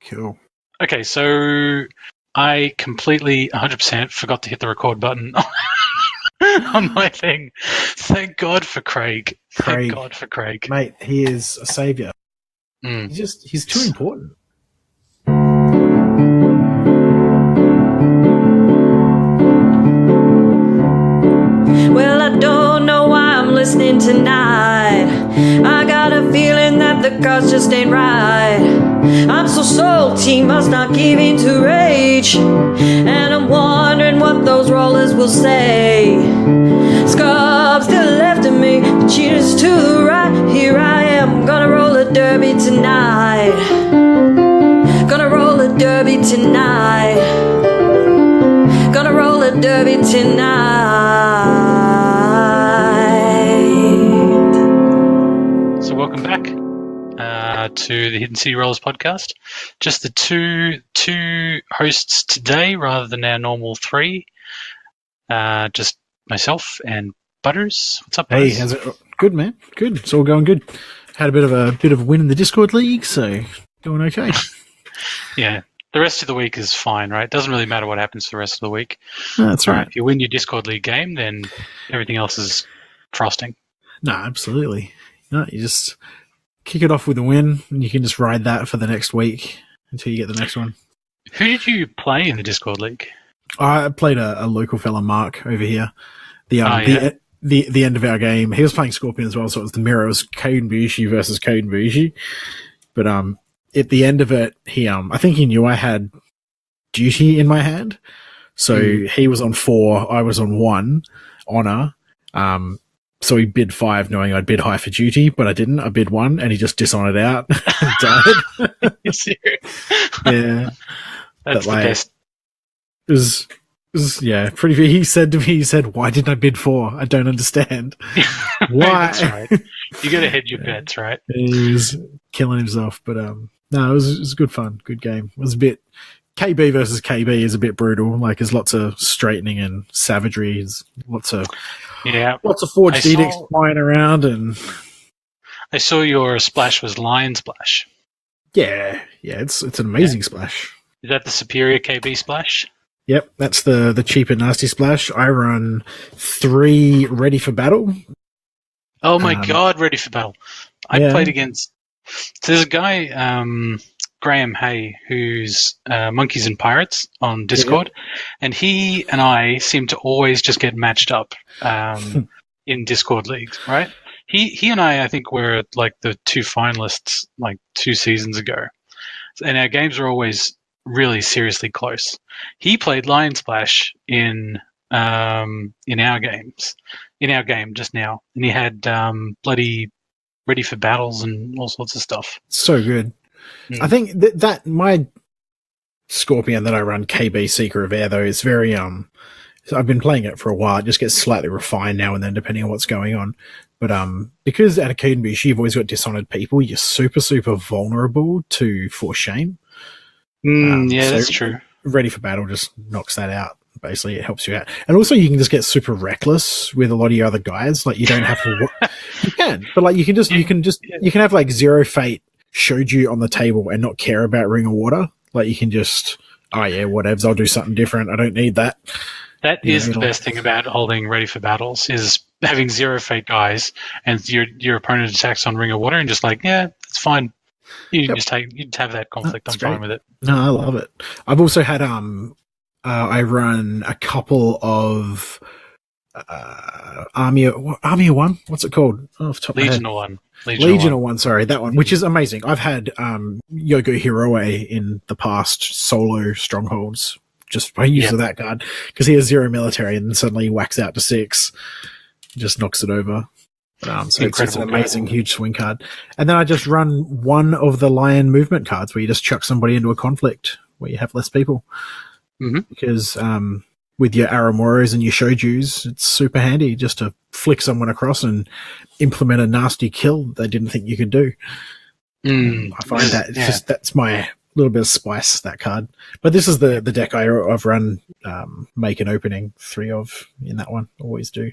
Cool. Okay, so I completely 100% forgot to hit the record button on my thing. Thank God for Craig. Thank God for Craig. Mate, he is a saviour. Mm. He's too important. Well, I don't know why I'm listening tonight. I got a feeling that the cards just ain't right. I'm so salty, must not give in to rage. And I'm wondering what those rollers will say. Scrubs to the left of me, the cheaters to the right. Here I am, gonna roll a derby tonight. Gonna roll a derby tonight. Gonna roll a derby tonight. So welcome back to the Hidden City Rollers podcast. Just the two hosts today rather than our normal three. Just myself and Butters. What's up, Butters? Hey, how's it? Good, man. Good. It's all going good. Had a bit of a win in the Discord league, so doing okay. Yeah. The rest of the week is fine, right? It doesn't really matter what happens for the rest of the week. No, that's right. If you win your Discord League game, then everything else is frosting. No, absolutely. No, you just kick it off with a win, and you can just ride that for the next week until you get the next one. Who did you play in the Discord League? I played a local fella, Mark, over here. The end of our game, he was playing Scorpion as well, so it was the mirror. It was Code and Bushi versus Code and Bushi. But at the end of it, he I think he knew I had duty in my hand. So he was on 4, I was on 1 honor. So he bid 5 knowing I'd bid high for duty, but I didn't. I bid 1 and he just dishonored out and died. You're serious? Yeah. That's the best. It was pretty. He said to me, why didn't I bid 4? I don't understand. Why? That's right. You got to hedge your bets, right? He was killing himself, but no, it was good fun, good game. It was a bit KB versus KB is a bit brutal. Like there's lots of straightening and savagery. There's lots of forged edicts flying around, and I saw your splash was Lion Splash. Yeah, it's an amazing splash. Is that the superior KB splash? Yep, that's the cheap and nasty splash. I run 3 ready for battle. Oh my God, ready for battle. I played against... So there's a guy, Graham Hay, who's Monkeys and Pirates on Discord, and he and I seem to always just get matched up in Discord leagues, right? He and I think, were like the 2 finalists like 2 seasons ago. And our games are always really seriously close. He played Lion Splash in our games, in our game just now, and he had bloody ready for battles and all sorts of stuff. So good. I think that my Scorpion that I run, KB Seeker of Air, though, is very I've been playing it for a while. It just gets slightly refined now and then, depending on what's going on. But because at a Code and Bushi, you've always got dishonored people, you're super, super vulnerable to force shame. That's true. Ready for battle just knocks that out. Basically, it helps you out. And also, you can just get super reckless with a lot of your other guys. Like, you don't have to... you can, but like, you can have like 0 fate showed you on the table and not care about Ring of Water. Like, you can just, whatevs, I'll do something different. I don't need that. That is the best thing about holding ready for battles, is having 0 fate guys and your opponent attacks on Ring of Water and just like, yeah, it's fine. You just have that conflict. I'm fine with it. No, I love it. I've also had I run a couple of Army of 1. What's it called? Off the top Legion of of 1. Legion of 1. Sorry, that one, which is amazing. I've had Yogo Hiroe in the past solo strongholds. Just by use of that card, because he has 0 military and then suddenly he whacks out to 6, just knocks it over. So it's an amazing, huge swing card. And then I just run one of the Lion movement cards where you just chuck somebody into a conflict where you have less people. Mm-hmm. Because with your Aramoros and your Shoujus, it's super handy just to flick someone across and implement a nasty kill they didn't think you could do. I find that that's my little bit of spice, that card. But this is the deck I've run make an opening 3 of in that one. Always do.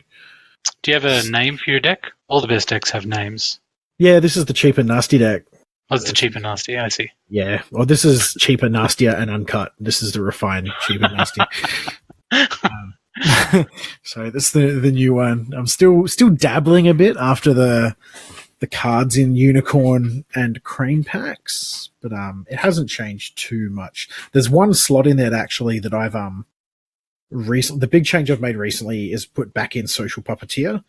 Do you have a name for your deck? All the best decks have names. Yeah, this is the cheap and nasty deck. Oh, it's the cheap and nasty. I see. Yeah. Well, this is cheaper, nastier, and uncut. This is the refined, cheap and nasty. So that's the new one. I'm still dabbling a bit after the cards in Unicorn and Crane packs, but it hasn't changed too much. There's one slot in there that I've the big change I've made recently is put back in Social Puppeteer.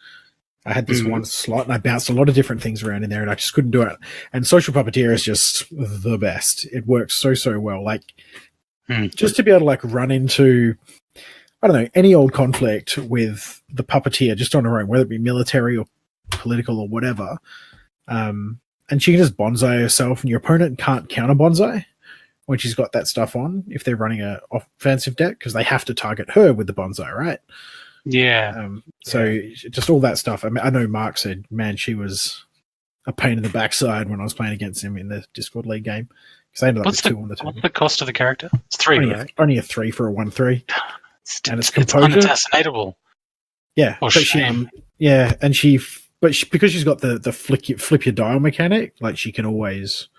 I had this one slot and I bounced a lot of different things around in there and I just couldn't do it. And Social Puppeteer is just the best. It works so well. Like just to be able to like run into, I don't know, any old conflict with the puppeteer just on her own, whether it be military or political or whatever. And she can just bonsai herself and your opponent can't counter bonsai when she's got that stuff on if they're running a offensive deck because they have to target her with the bonsai, right? Yeah. So just all that stuff. I mean, I know Mark said, man, she was a pain in the backside when I was playing against him in the Discord League game. Because I ended up with 2 on the table. What's the cost of the character? It's 3, right? Only a 3 for a 1/3. And it's composure. It's unassassinatable. Yeah. Or shame. Because she's got the flip your dial mechanic, like she can always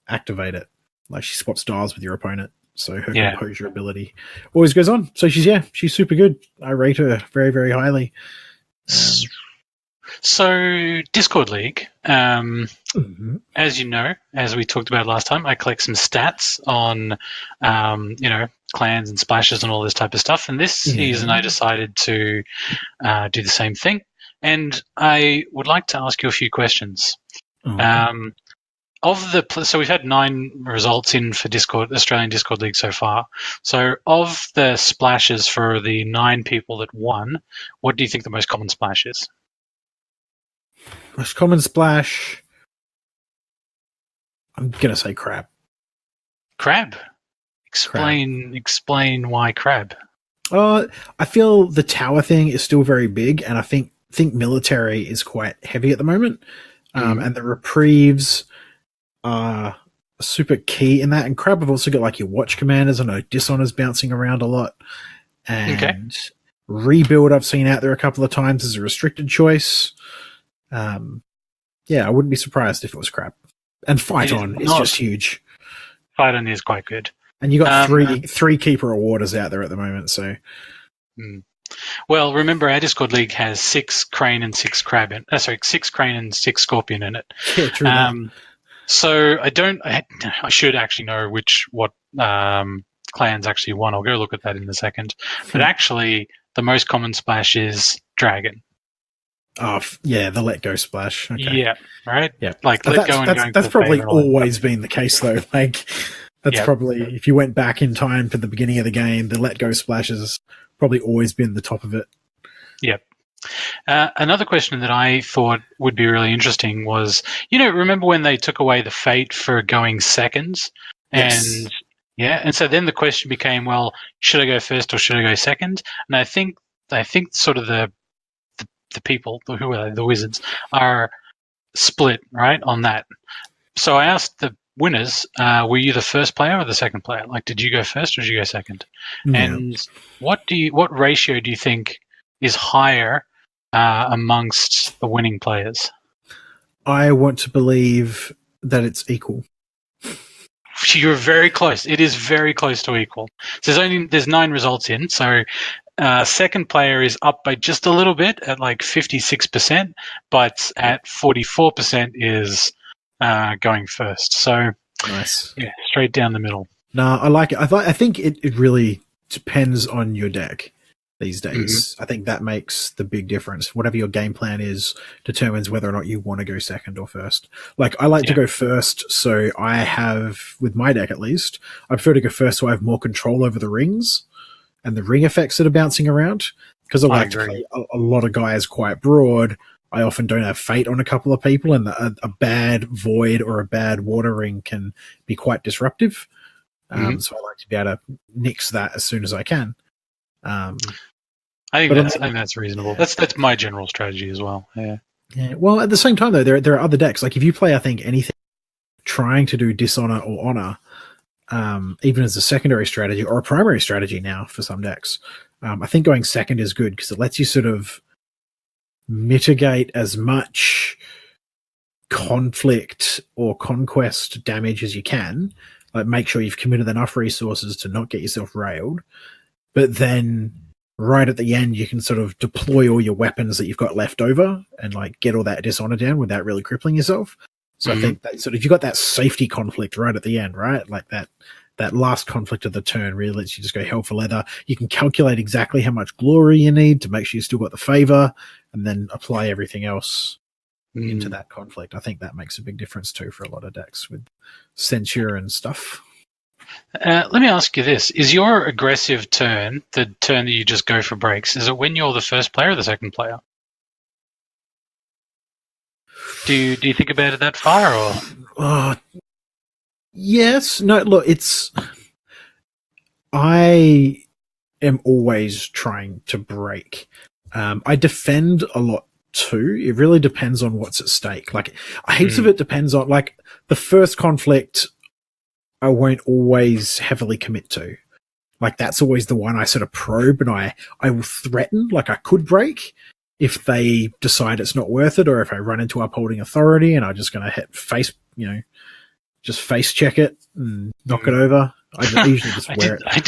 activate it. Like she swaps dials with your opponent. So her composure ability always goes on. So she's super good. I rate her very, very highly. So Discord League, as you know, as we talked about last time, I collect some stats on, clans and splashes and all this type of stuff. And this season I decided to do the same thing. And I would like to ask you a few questions. So we've had 9 results in for Australian Discord League so far. So of the splashes for the 9 people that won, what do you think the most common splash is? Most common splash, I'm going to say crab. Crab? Explain why crab. I feel the tower thing is still very big, and I think military is quite heavy at the moment. And the reprieves are super key in that. And crab have also got like your watch commanders. I know Dishonor's bouncing around a lot. And rebuild I've seen out there a couple of times as a restricted choice. I wouldn't be surprised if it was crab. And Fight On is just huge. Fight On is quite good. And you got three keeper warders out there at the moment, so. Well, remember our Discord League has 6 crane and 6 crab 6 crane and 6 scorpion in it. Yeah, true. So I should actually know what clans actually won. I'll go look at that in a second. But actually, the most common splash is dragon. Oh, yeah, the let go splash. Okay. Yeah, right? Yeah. Like let go and going. That's probably always been the case, though. Like, that's probably, if you went back in time to the beginning of the game, the let go splash has probably always been the top of it. Yep. Another question that I thought would be really interesting was, remember when they took away the fate for going seconds? Yes. And so then the question became, well, should I go first or should I go second? And I think sort of the people, who are the wizards, are split, right, on that. So I asked the winners, were you the first player or the second player? Like, did you go first or did you go second? Yeah. And what ratio do you think is higher amongst the winning players? I want to believe that it's equal. You're very close. It is very close to equal. So there's 9 results in. So second player is up by just a little bit at like 56%, but at 44% is going first. So nice. Yeah, straight down the middle. No, I like it. I think it really depends on your deck these days. I think that makes the big difference. Whatever your game plan is determines whether or not you want to go second or first. Like, I like to go first, so I have, with my deck at least, I prefer to go first so I have more control over the rings and the ring effects that are bouncing around. Because I like to play a lot of guys quite broad. I often don't have fate on a couple of people, and a bad void or a bad water ring can be quite disruptive. So I like to be able to nix that as soon as I can. I think that's reasonable. That's my general strategy as well. Yeah. Well, at the same time, though, there are other decks. Like, if you play, I think, anything trying to do dishonor or honor, even as a secondary strategy or a primary strategy now for some decks, I think going second is good because it lets you sort of mitigate as much conflict or conquest damage as you can. Like, make sure you've committed enough resources to not get yourself railed. But then right at the end, you can sort of deploy all your weapons that you've got left over and like get all that dishonor down without really crippling yourself. So I think that sort of, you got that safety conflict right at the end, right? Like that last conflict of the turn really lets you just go hell for leather. You can calculate exactly how much glory you need to make sure you still got the favor, and then apply everything else into that conflict. I think that makes a big difference too for a lot of decks with censure and stuff. Let me ask you this. Is your aggressive turn, the turn that you just go for breaks, is it when you're the first player or the second player? Do you think about it that far, or? Yes. No, look, I am always trying to break. I defend a lot too. It really depends on what's at stake. Like, heaps of it depends on, like, the first conflict I won't always heavily commit to. Like, that's always the one I sort of probe, and I will threaten, like I could break if they decide it's not worth it, or if I run into upholding authority and I'm just going to just face check it and knock it over. I usually just wear it. I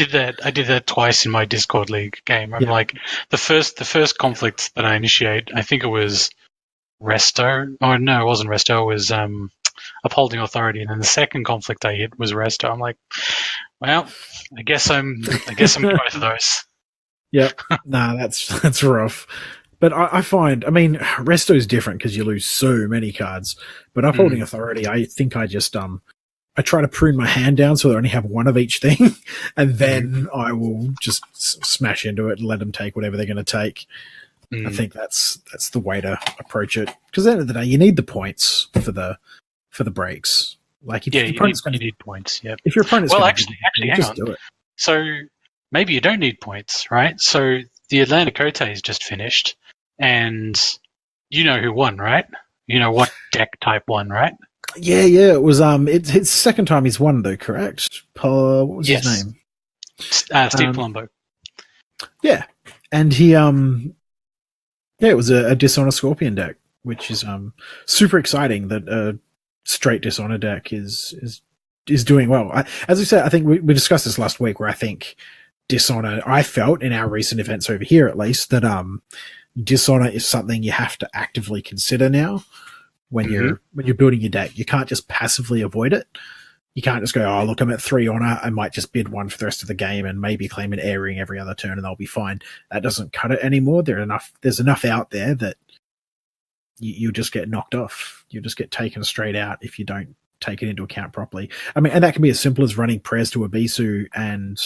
did that twice in my Discord League game. I'm like, the first conflict that I initiate, I think it was Resto. Oh no, it wasn't Resto. It was upholding authority. And then the second conflict I hit was Resto. I'm like, well, I guess I'm both of those. Yep. Nah, that's rough. But I find, I mean, Resto is different because you lose so many cards. But upholding authority, I think I just I try to prune my hand down so I only have one of each thing, and then I will just smash into it and let them take whatever they're going to take. I think that's the way to approach it, because at the end of the day, you need the points for the breaks. Like, if your opponent's going to need points, if your opponent's actually, hang on. Do it. So maybe you don't need points, right? So the Atlantic Cote's just finished, and you know who won, right? You know what deck type won, right? Yeah. It was it's his second time he's won, though, correct? What was his name? Steve Palumbo. Yeah, and he it was a Dishonor Scorpion deck, which is super exciting that a straight Dishonor deck is doing well. As I said, I think we discussed this last week, where I think Dishonor, I felt in our recent events over here at least, that Dishonor is something you have to actively consider now when you're building your deck. You can't just passively avoid it. You can't just go, oh, look, I'm at 3 honor, I might just bid 1 for the rest of the game and maybe claim an air ring every other turn and I'll be fine. That doesn't cut it anymore. There's enough out there that you'll just get knocked off. You'll just get taken straight out if you don't take it into account properly. I mean, and that can be as simple as running prayers to Abisu and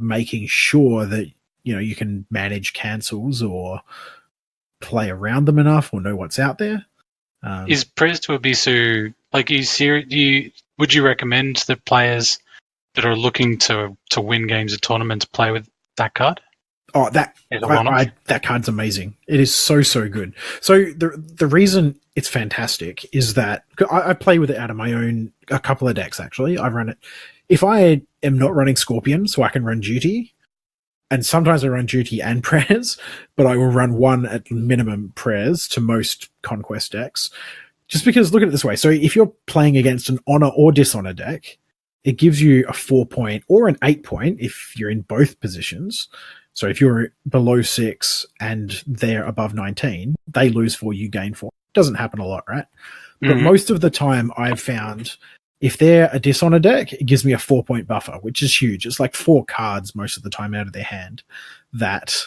making sure that, you can manage cancels or play around them enough or know what's out there. Is prayers to Abisu, like, would you recommend that players that are looking to win games at tournaments play with that card? Oh, that card's amazing. It is so good. So the reason it's fantastic is that I play with it out of my own, a couple of decks actually. I run it. If I am not running Scorpion, so I can run Duty, and sometimes I run Duty and Prayers, but I will run one at minimum Prayers to most Conquest decks. Just because, look at it this way. So if you're playing against an Honor or Dishonor deck, it gives you a 4-point or an 8-point if you're in both positions. So if you're below 6 and they're above 19, they lose 4, you gain 4. Doesn't happen a lot, right? But most of the time I've found, if they're a Dishonor deck, it gives me a 4-point buffer, which is huge. It's like 4 cards most of the time out of their hand that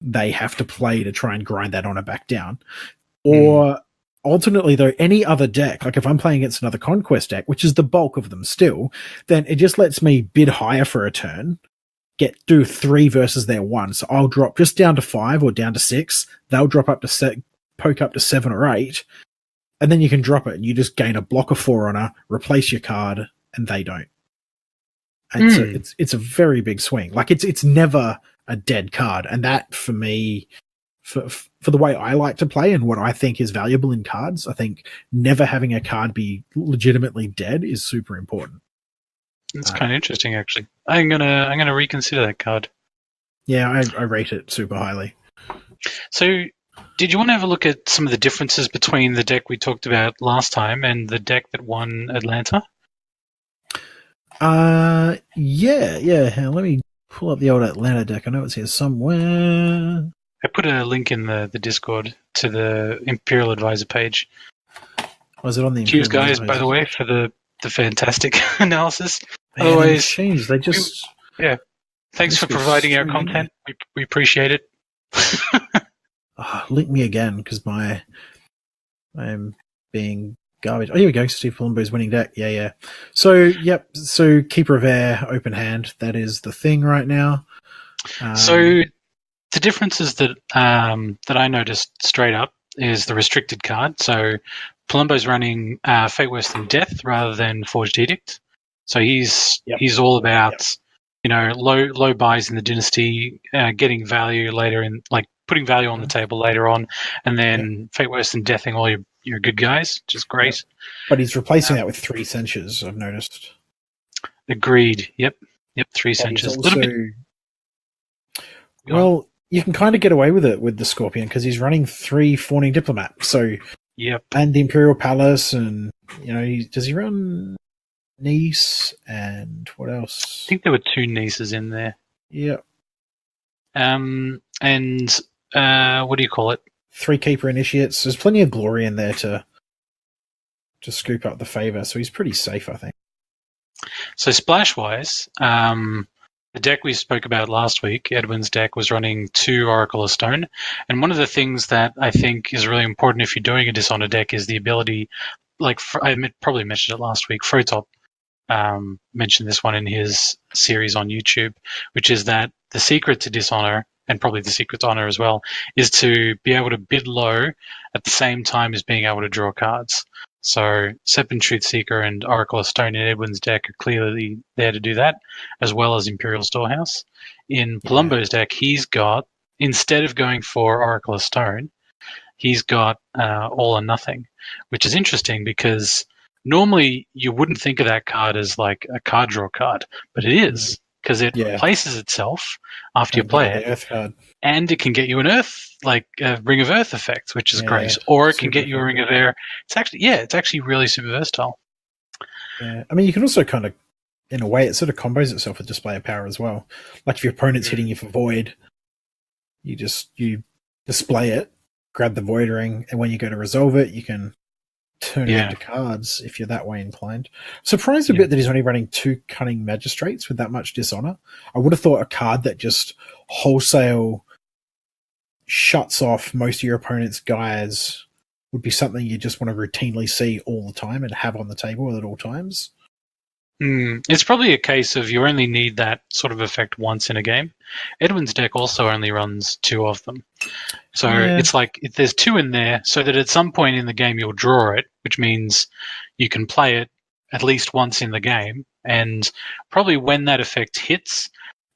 they have to play to try and grind that honor back down. Or alternately, though, any other deck, like if I'm playing against another Conquest deck, which is the bulk of them still, then it just lets me bid higher for a turn, do 3 versus their 1. So I'll drop just down to 5 or down to 6. They'll drop up to poke up to 7 or 8. And then you can drop it and you just gain a block of 4 honor, replace your card, and they don't. And so it's a very big swing. Like it's never a dead card. And that, for me, for the way I like to play and what I think is valuable in cards, I think never having a card be legitimately dead is super important. It's kind of interesting, actually. I'm gonna reconsider that card. Yeah, I rate it super highly. So Did you want to have a look at some of the differences between the deck we talked about last time and the deck that won Atlanta? Yeah. Let me pull up the old Atlanta deck. I know it's here somewhere. I put a link in the Discord to the Imperial Advisor page. Was it on the Cheers, Imperial guys, Advisor? by the way, for the fantastic analysis. Man, Otherwise, changed. They just thanks for providing our content. We appreciate it. Link me again because I am being garbage. Oh, here we go. Steve Palumbo's winning deck. Yeah. So Keeper of Air, open hand. That is the thing right now. So the differences that I noticed straight up is the restricted card. So Palumbo's running Fate Worse Than Death rather than Forged Edict. So he's all about low buys in the dynasty, getting value later in, like putting value on the table later on, and then Fate Worse Than Deathing all your good guys, which is great. But he's replacing that with 3 censures, I've noticed. Agreed. Yep, 3 censures. Well, you can kind of get away with it with the Scorpion because he's running 3 Fawning Diplomat. So, and the Imperial Palace, and does he run Nice and what else? I think there were 2 Nices in there. Yeah. And what do you call it? 3 Keeper Initiates. There's plenty of glory in there to scoop up the favor, so he's pretty safe, I think. So splash-wise, the deck we spoke about last week, Edwin's deck, was running 2 Oracle of Stone. And one of the things that I think is really important if you're doing a Dishonor deck is the ability, like I probably mentioned it last week, Frotop mentioned this one in his series on YouTube, which is that the secret to Dishonor, and probably the secret to Honor as well, is to be able to bid low at the same time as being able to draw cards. So Serpent Truth Seeker and Oracle of Stone in Edwin's deck are clearly there to do that, as well as Imperial Storehouse. In Palumbo's deck, he's got, instead of going for Oracle of Stone, he's got All or Nothing, which is interesting because normally you wouldn't think of that card as like a card draw card, but it is, because it replaces itself after you play it. Earth card. And it can get you an Earth, like a Ring of Earth effect, which is great. Or it can get you a Ring of Air. It's actually really super versatile. Yeah. I mean, you can also kind of, in a way, it sort of combos itself with Display of Power as well. Like if your opponent's hitting you for Void, you display it, grab the Void Ring, and when you go to resolve it, you can turn it into cards if you're that way inclined. Surprised a bit that he's only running 2 Cunning Magistrates with that much Dishonor. I would have thought a card that just wholesale shuts off most of your opponent's guys would be something you just want to routinely see all the time and have on the table at all times. It's probably a case of you only need that sort of effect once in a game. Edwin's deck also only runs 2 of them. So it's like if there's 2 in there, so that at some point in the game you'll draw it, which means you can play it at least once in the game. And probably when that effect hits,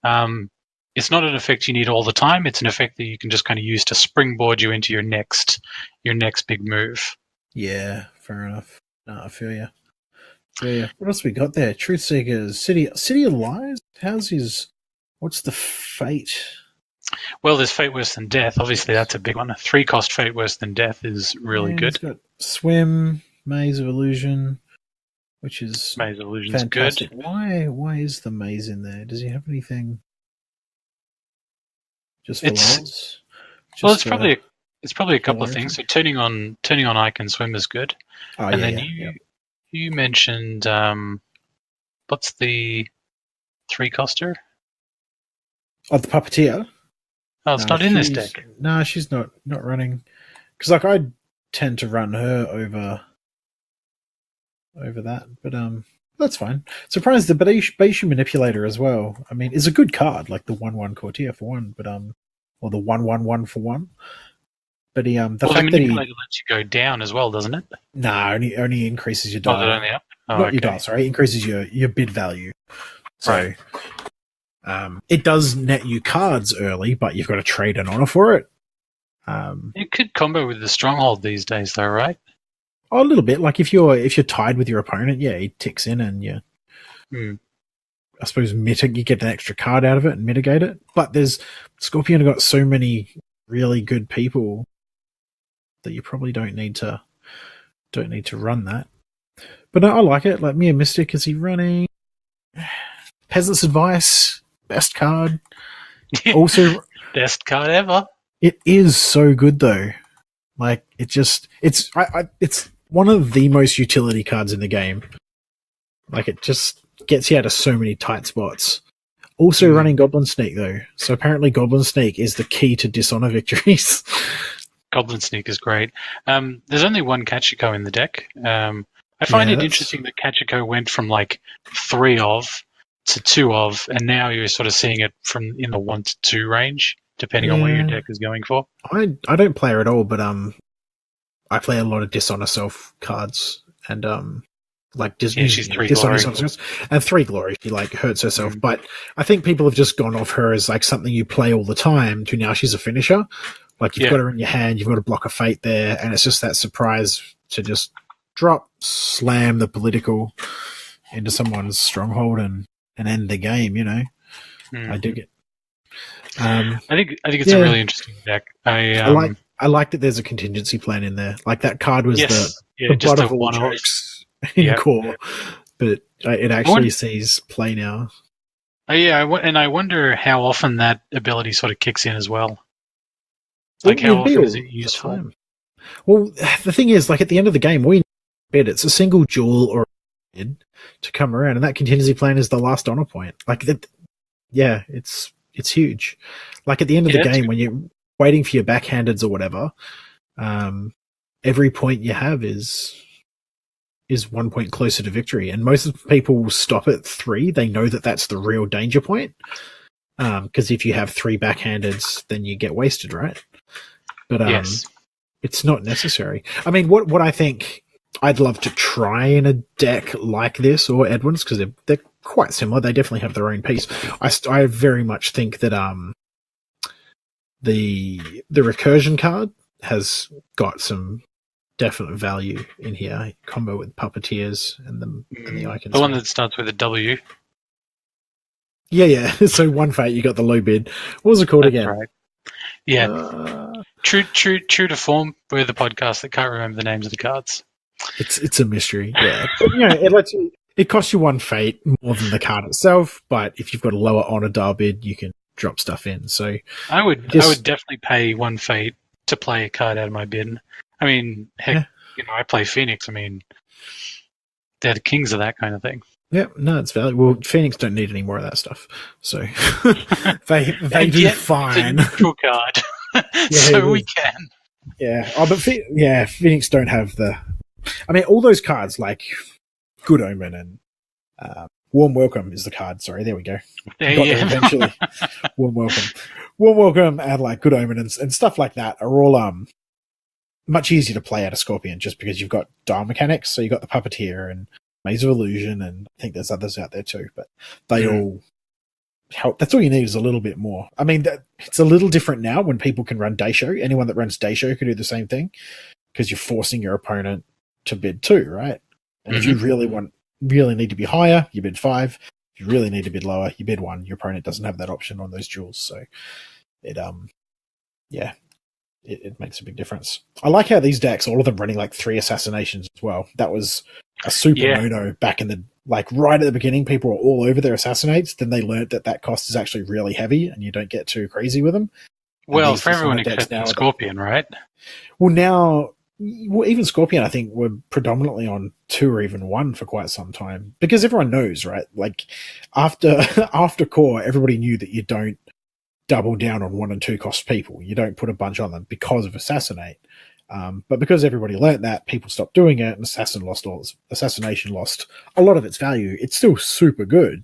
it's not an effect you need all the time. It's an effect that you can just kind of use to springboard you into your next big move. Yeah, fair enough. No, I feel you. Yeah. What else we got there? Truth Seekers, City of Lies. What's the fate? Well, there's Fate Worse Than Death. Obviously, that's a big one. A 3-cost Fate Worse Than Death is really good. It's got Swim, Maze of Illusion, which is Maze of Illusion's fantastic. Good. Why is the Maze in there? Does he have anything? Just for lulz? Well, it's probably a couple of things. So turning on Ike and Swim is good. And then you mentioned what's the 3-coster? Oh, the Puppeteer. Oh, it's not in this deck. No, she's not running. Because I tend to run her over that, but that's fine. Surprised the Beishu Manipulator as well. I mean, is a good card, like the 1/1 Courtier for 1, but or the 1/1 for 1. But the fact Manipulator that he lets you go down as well, doesn't it? No, only increases your die. Oh, only up? Not your die, sorry. It increases your bid value. So, right. It does net you cards early, but you've got to trade an honor for it. It could combo with the Stronghold these days, though, right? A little bit. Like if you're tied with your opponent, he ticks in and I suppose you get an extra card out of it and mitigate it. But Scorpion got so many really good people that you probably don't need to run that. But no, I like it. Like Mere Mystic, is he running? Peasant's Advice, best card. Also, best card ever. It is so good though. Like it's one of the most utility cards in the game. Like it just gets you out of so many tight spots. Also running Goblin Sneak though. So apparently Goblin Sneak is the key to Dishonor victories. Goblin Sneak is great. There's only one Kachiko in the deck. I find it interesting that Kachiko went from like 3 of to 2 of, and now you're sort of seeing it from in the 1 to 2 range, depending on what your deck is going for. I don't play her at all, but I play a lot of Dishonor Self cards, and like she's 3 Dishonor glory. Self and 3 glory. She like hurts herself, but I think people have just gone off her as like something you play all the time. To now she's a finisher. Like you've got her in your hand, you've got a block of fate there, and it's just that surprise to just drop, slam the political into someone's stronghold and end the game. You know, I dig it. I think it's a really interesting deck. I like that there's a contingency plan in there. Like that card was the just butt a of all one-off jokes in core, but it actually sees play now. And I wonder how often that ability sort of kicks in as well. Like how often is it useful? Well, the thing is, like at the end of the game, we bet it's a single jewel or a bid to come around, and that contingency plan is the last honor point. Like that, it's huge. Like at the end of the game, when you're waiting for your backhandeds or whatever, every point you have is 1 point closer to victory, and most people stop at 3. They know that that's the real danger point. Because if you have 3 backhandeds, then you get wasted, right? But it's not necessary. I mean, what I think I'd love to try in a deck like this or Edwin's, because they're quite similar. They definitely have their own piece. I very much think that the recursion card has got some definite value in here. Combo with Puppeteers and the icons. The one that starts with a W. Yeah. So 1 fate, you got the low bid. What was it called again? Right. Yeah. True to form. We're the podcast that can't remember the names of the cards. It's a mystery. Yeah. But, it costs you 1 fate more than the card itself, but if you've got a lower honor dial bid, you can drop stuff in. So I would definitely pay 1 fate to play a card out of my bin. I mean, heck, I play Phoenix. I mean, they're the kings of that kind of thing. Yeah, no, it's valid. Well, Phoenix don't need any more of that stuff, so they do fine. It's a neutral card, so we can. Yeah, but Phoenix don't have the. I mean, all those cards like Good Omen and Warm Welcome is the card. Sorry, there we go. Got there eventually. Warm Welcome, and like Good Omen and stuff like that are all much easier to play out of Scorpion, just because you've got dial mechanics. So you got the Puppeteer and Maze of Illusion, and I think there's others out there too, but they all help. That's all you need is a little bit more. I mean, it's a little different now when people can run Daisho. Anyone that runs Daisho can do the same thing, because you're forcing your opponent to bid 2, right? And if you really need to be higher, you bid 5. If you really need to bid lower, you bid 1. Your opponent doesn't have that option on those jewels, so it makes a big difference. I like how these decks, all of them running like 3 assassinations as well. That was a super no-no back in the, like right at the beginning. People were all over their assassinates. Then they learned that cost is actually really heavy and you don't get too crazy with them. Well, for everyone except Scorpion, right? Well, now, even Scorpion, I think, were predominantly on 2 or even 1 for quite some time, because everyone knows, right? Like after core, everybody knew that you don't double down on 1 and 2 cost people. You don't put a bunch on them because of Assassinate. But because everybody learnt that, people stopped doing it, and Assassination lost a lot of its value. It's still super good,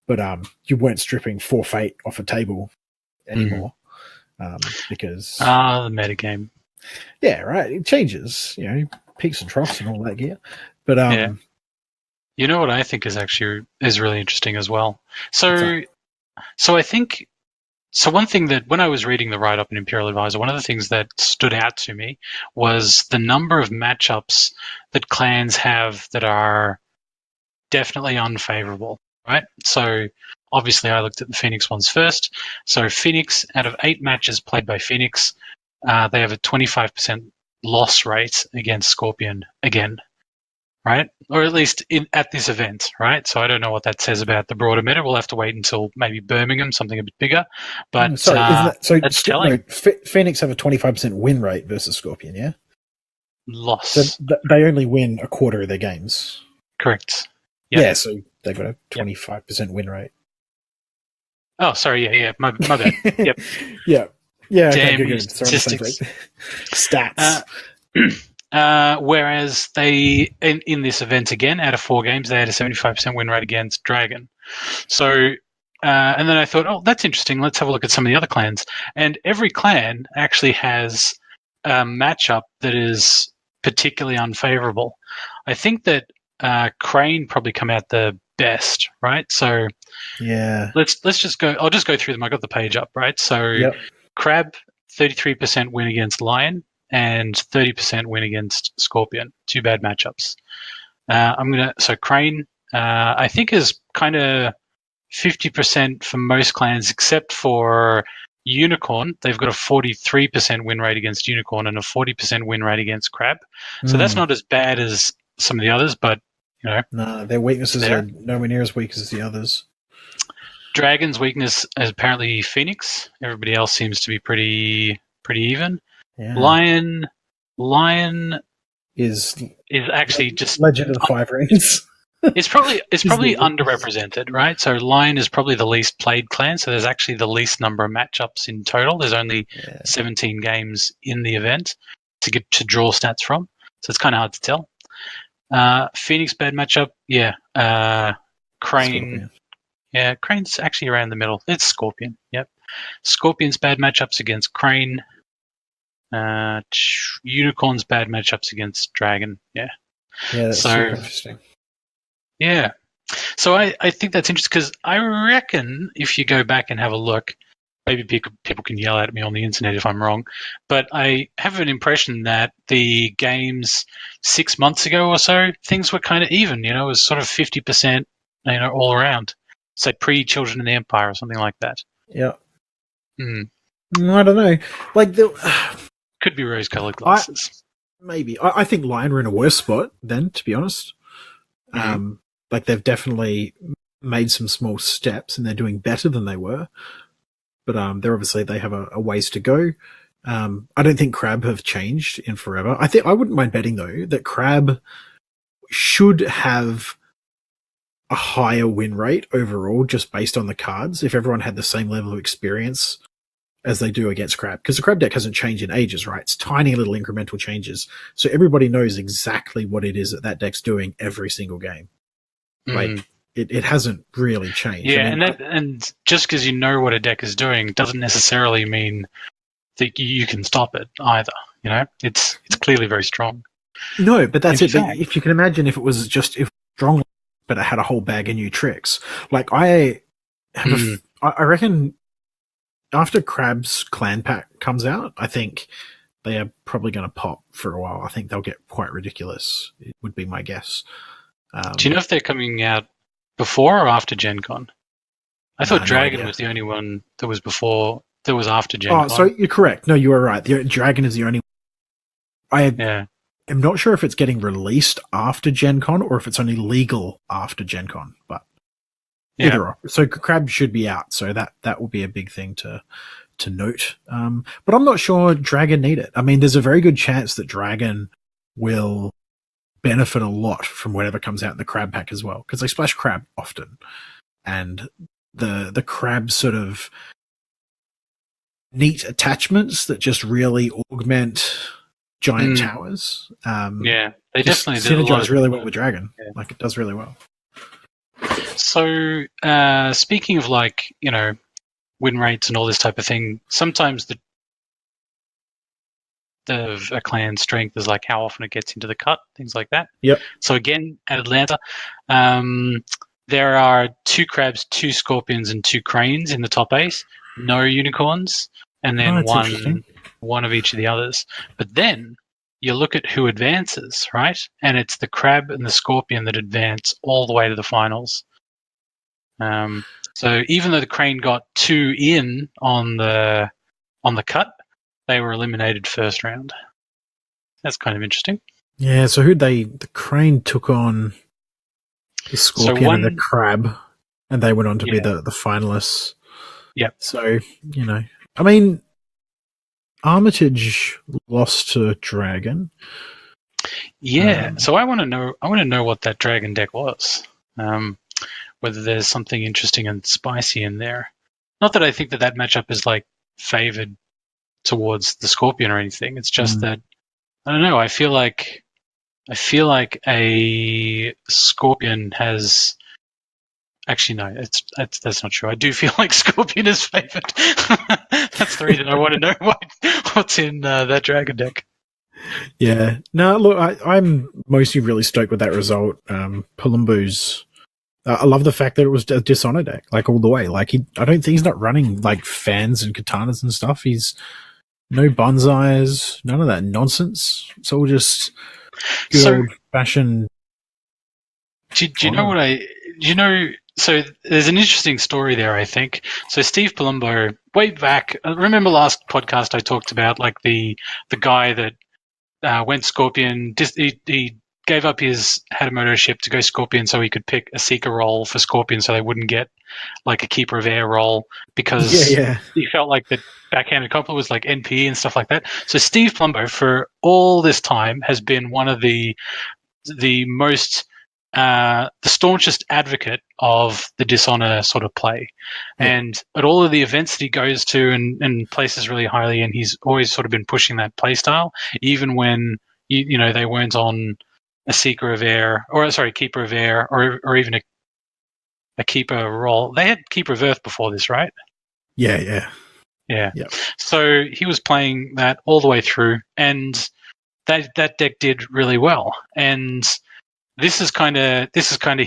but you weren't stripping 4 fate off a table anymore, because the metagame. Yeah, right. It changes, peaks and troughs and all that gear. But you know what I think is really interesting as well. So I think. So one thing that, when I was reading the write-up in Imperial Advisor, one of the things that stood out to me was the number of matchups that clans have that are definitely unfavorable, right? So obviously I looked at the Phoenix ones first. So Phoenix, out of 8 matches played by Phoenix, they have a 25% loss rate against Scorpion again, right? Or at least at this event, right? So I don't know what that says about the broader meta. We'll have to wait until maybe Birmingham, something a bit bigger. But isn't that so? that's telling. Phoenix have a 25% win rate versus Scorpion, yeah. Loss. So they only win a quarter of their games. Correct. Yep. Yeah, so they've got a 25% win rate. Oh, sorry. Yeah. My bad. Yep. Yeah. Damn, okay, good. Statistics. Stats. Whereas they, in this event again, out of 4 games, they had a 75% win rate against Dragon. So, and then I thought, oh, that's interesting. Let's have a look at some of the other clans. And every clan actually has a matchup that is particularly unfavorable. I think that Crane probably come out the best, right? So, yeah. Let's just go. I'll just go through them. I got the page up, right? So, yep. Crab, 33% win against Lion, and 30% win against Scorpion. 2 bad matchups. So Crane, I think is kind of 50% for most clans except for Unicorn. They've got a 43% win rate against Unicorn and a 40% win rate against Crab. So that's not as bad as some of the others, but no, their weaknesses are nowhere near as weak as the others. Dragon's weakness is apparently Phoenix. Everybody else seems to be pretty even. Yeah. Lion is actually just Legend of the 5 Rings. It's probably underrepresented, right? So Lion is probably the least played clan, so there's actually the least number of matchups in total. There's only 17 games in the event to draw stats from, so it's kind of hard to tell. Phoenix bad matchup, Crane. Scorpion. Yeah, Crane's actually around the middle. It's Scorpion. Yep. Scorpion's bad matchups against Crane. Unicorn's bad matchups against Dragon. Yeah. Yeah, that's super interesting. Yeah. So I think that's interesting because I reckon if you go back and have a look, maybe people can yell at me on the internet if I'm wrong, but I have an impression that the games 6 months ago or so, things were kind of even. It was sort of 50%, all around. Say pre-Children of the Empire or something like that. Yeah. I don't know. Could be rose-colored glasses. Maybe. I think Lion were in a worse spot then, to be honest. They've definitely made some small steps and they're doing better than they were. But they have a ways to go. I don't think Crab have changed in forever. I wouldn't mind betting, though, that Crab should have a higher win rate overall just based on the cards if everyone had the same level of experience as they do against Crab. Because the Crab deck hasn't changed in ages, right? It's tiny little incremental changes. So everybody knows exactly what it is that deck's doing every single game. It hasn't really changed. Yeah, and just because you know what a deck is doing doesn't necessarily mean that you can stop it either. It's clearly very strong. No, but that's it. But if you can imagine if it was just strong, but it had a whole bag of new tricks. I reckon after Crab's clan pack comes out, I think they are probably going to pop for a while. I think they'll get quite ridiculous. It would be my guess. Do you know if they're coming out before or after Gen Con? I thought Dragon was the only one that was before, that was after Gen Con. Oh, so you're correct. No, you were right. Dragon is the only one. I'm not sure if it's getting released after Gen Con or if it's only legal after Gen Con, but either or. So Crab should be out, so that will be a big thing to note. But I'm not sure Dragon need it. I mean, there's a very good chance that Dragon will benefit a lot from whatever comes out in the Crab pack as well, because they splash Crab often, and the Crab sort of neat attachments that just really augment giant towers. They definitely synergize really well with Dragon. Yeah. It does really well. So speaking of win rates and all this type of thing, sometimes a clan's strength is how often it gets into the cut, things like that. Yep. So again, at Atlanta, there are 2 Crabs, 2 Scorpions, and 2 Cranes in the top 8. No Unicorns, and then one of each of the others. But then you look at who advances, right? And it's the Crab and the Scorpion that advance all the way to the finals. So even though the Crane got 2 in on the cut, they were eliminated first round. That's kind of interesting. Yeah, so the Crane took on the Scorpion and the Crab, and they went on to be the finalists. Yep. So, I mean, Armitage lost to Dragon. Yeah, so I want to know what that Dragon deck was. Whether there's something interesting and spicy in there. Not that I think that matchup is like favored towards the Scorpion or anything. It's just that I don't know. I feel like a Scorpion has. Actually, no. That's not true. I do feel like Scorpion is favored. That's the reason I want to know what's in that Dragon deck. Yeah. No, look, I'm mostly really stoked with that result. Palumbo's. I love the fact that it was a Dishonor deck, like all the way. Like I don't think he's not running like fans and katanas and stuff. He's no bonsais, none of that nonsense. It's all just good old fashioned. Do you know what So there's an interesting story there, I think. So Steve Palumbo, way back, remember last podcast I talked about like the guy that went Scorpion. He gave up his Hatamoto ship to go Scorpion so he could pick a Seeker role for Scorpion so they wouldn't get like a Keeper of Air role because he felt like the backhanded coupler was like NPE and stuff like that. So Steve Palumbo for all this time has been one of the most the staunchest advocate of the Dishonor sort of play. And at all of the events that he goes to and places really highly, and he's always sort of been pushing that play style, even when they weren't on a Seeker of Air, Keeper of Air, or even a Keeper role. They had Keeper of Earth before this, right? Yeah. So he was playing that all the way through, and that deck did really well. And this is kind of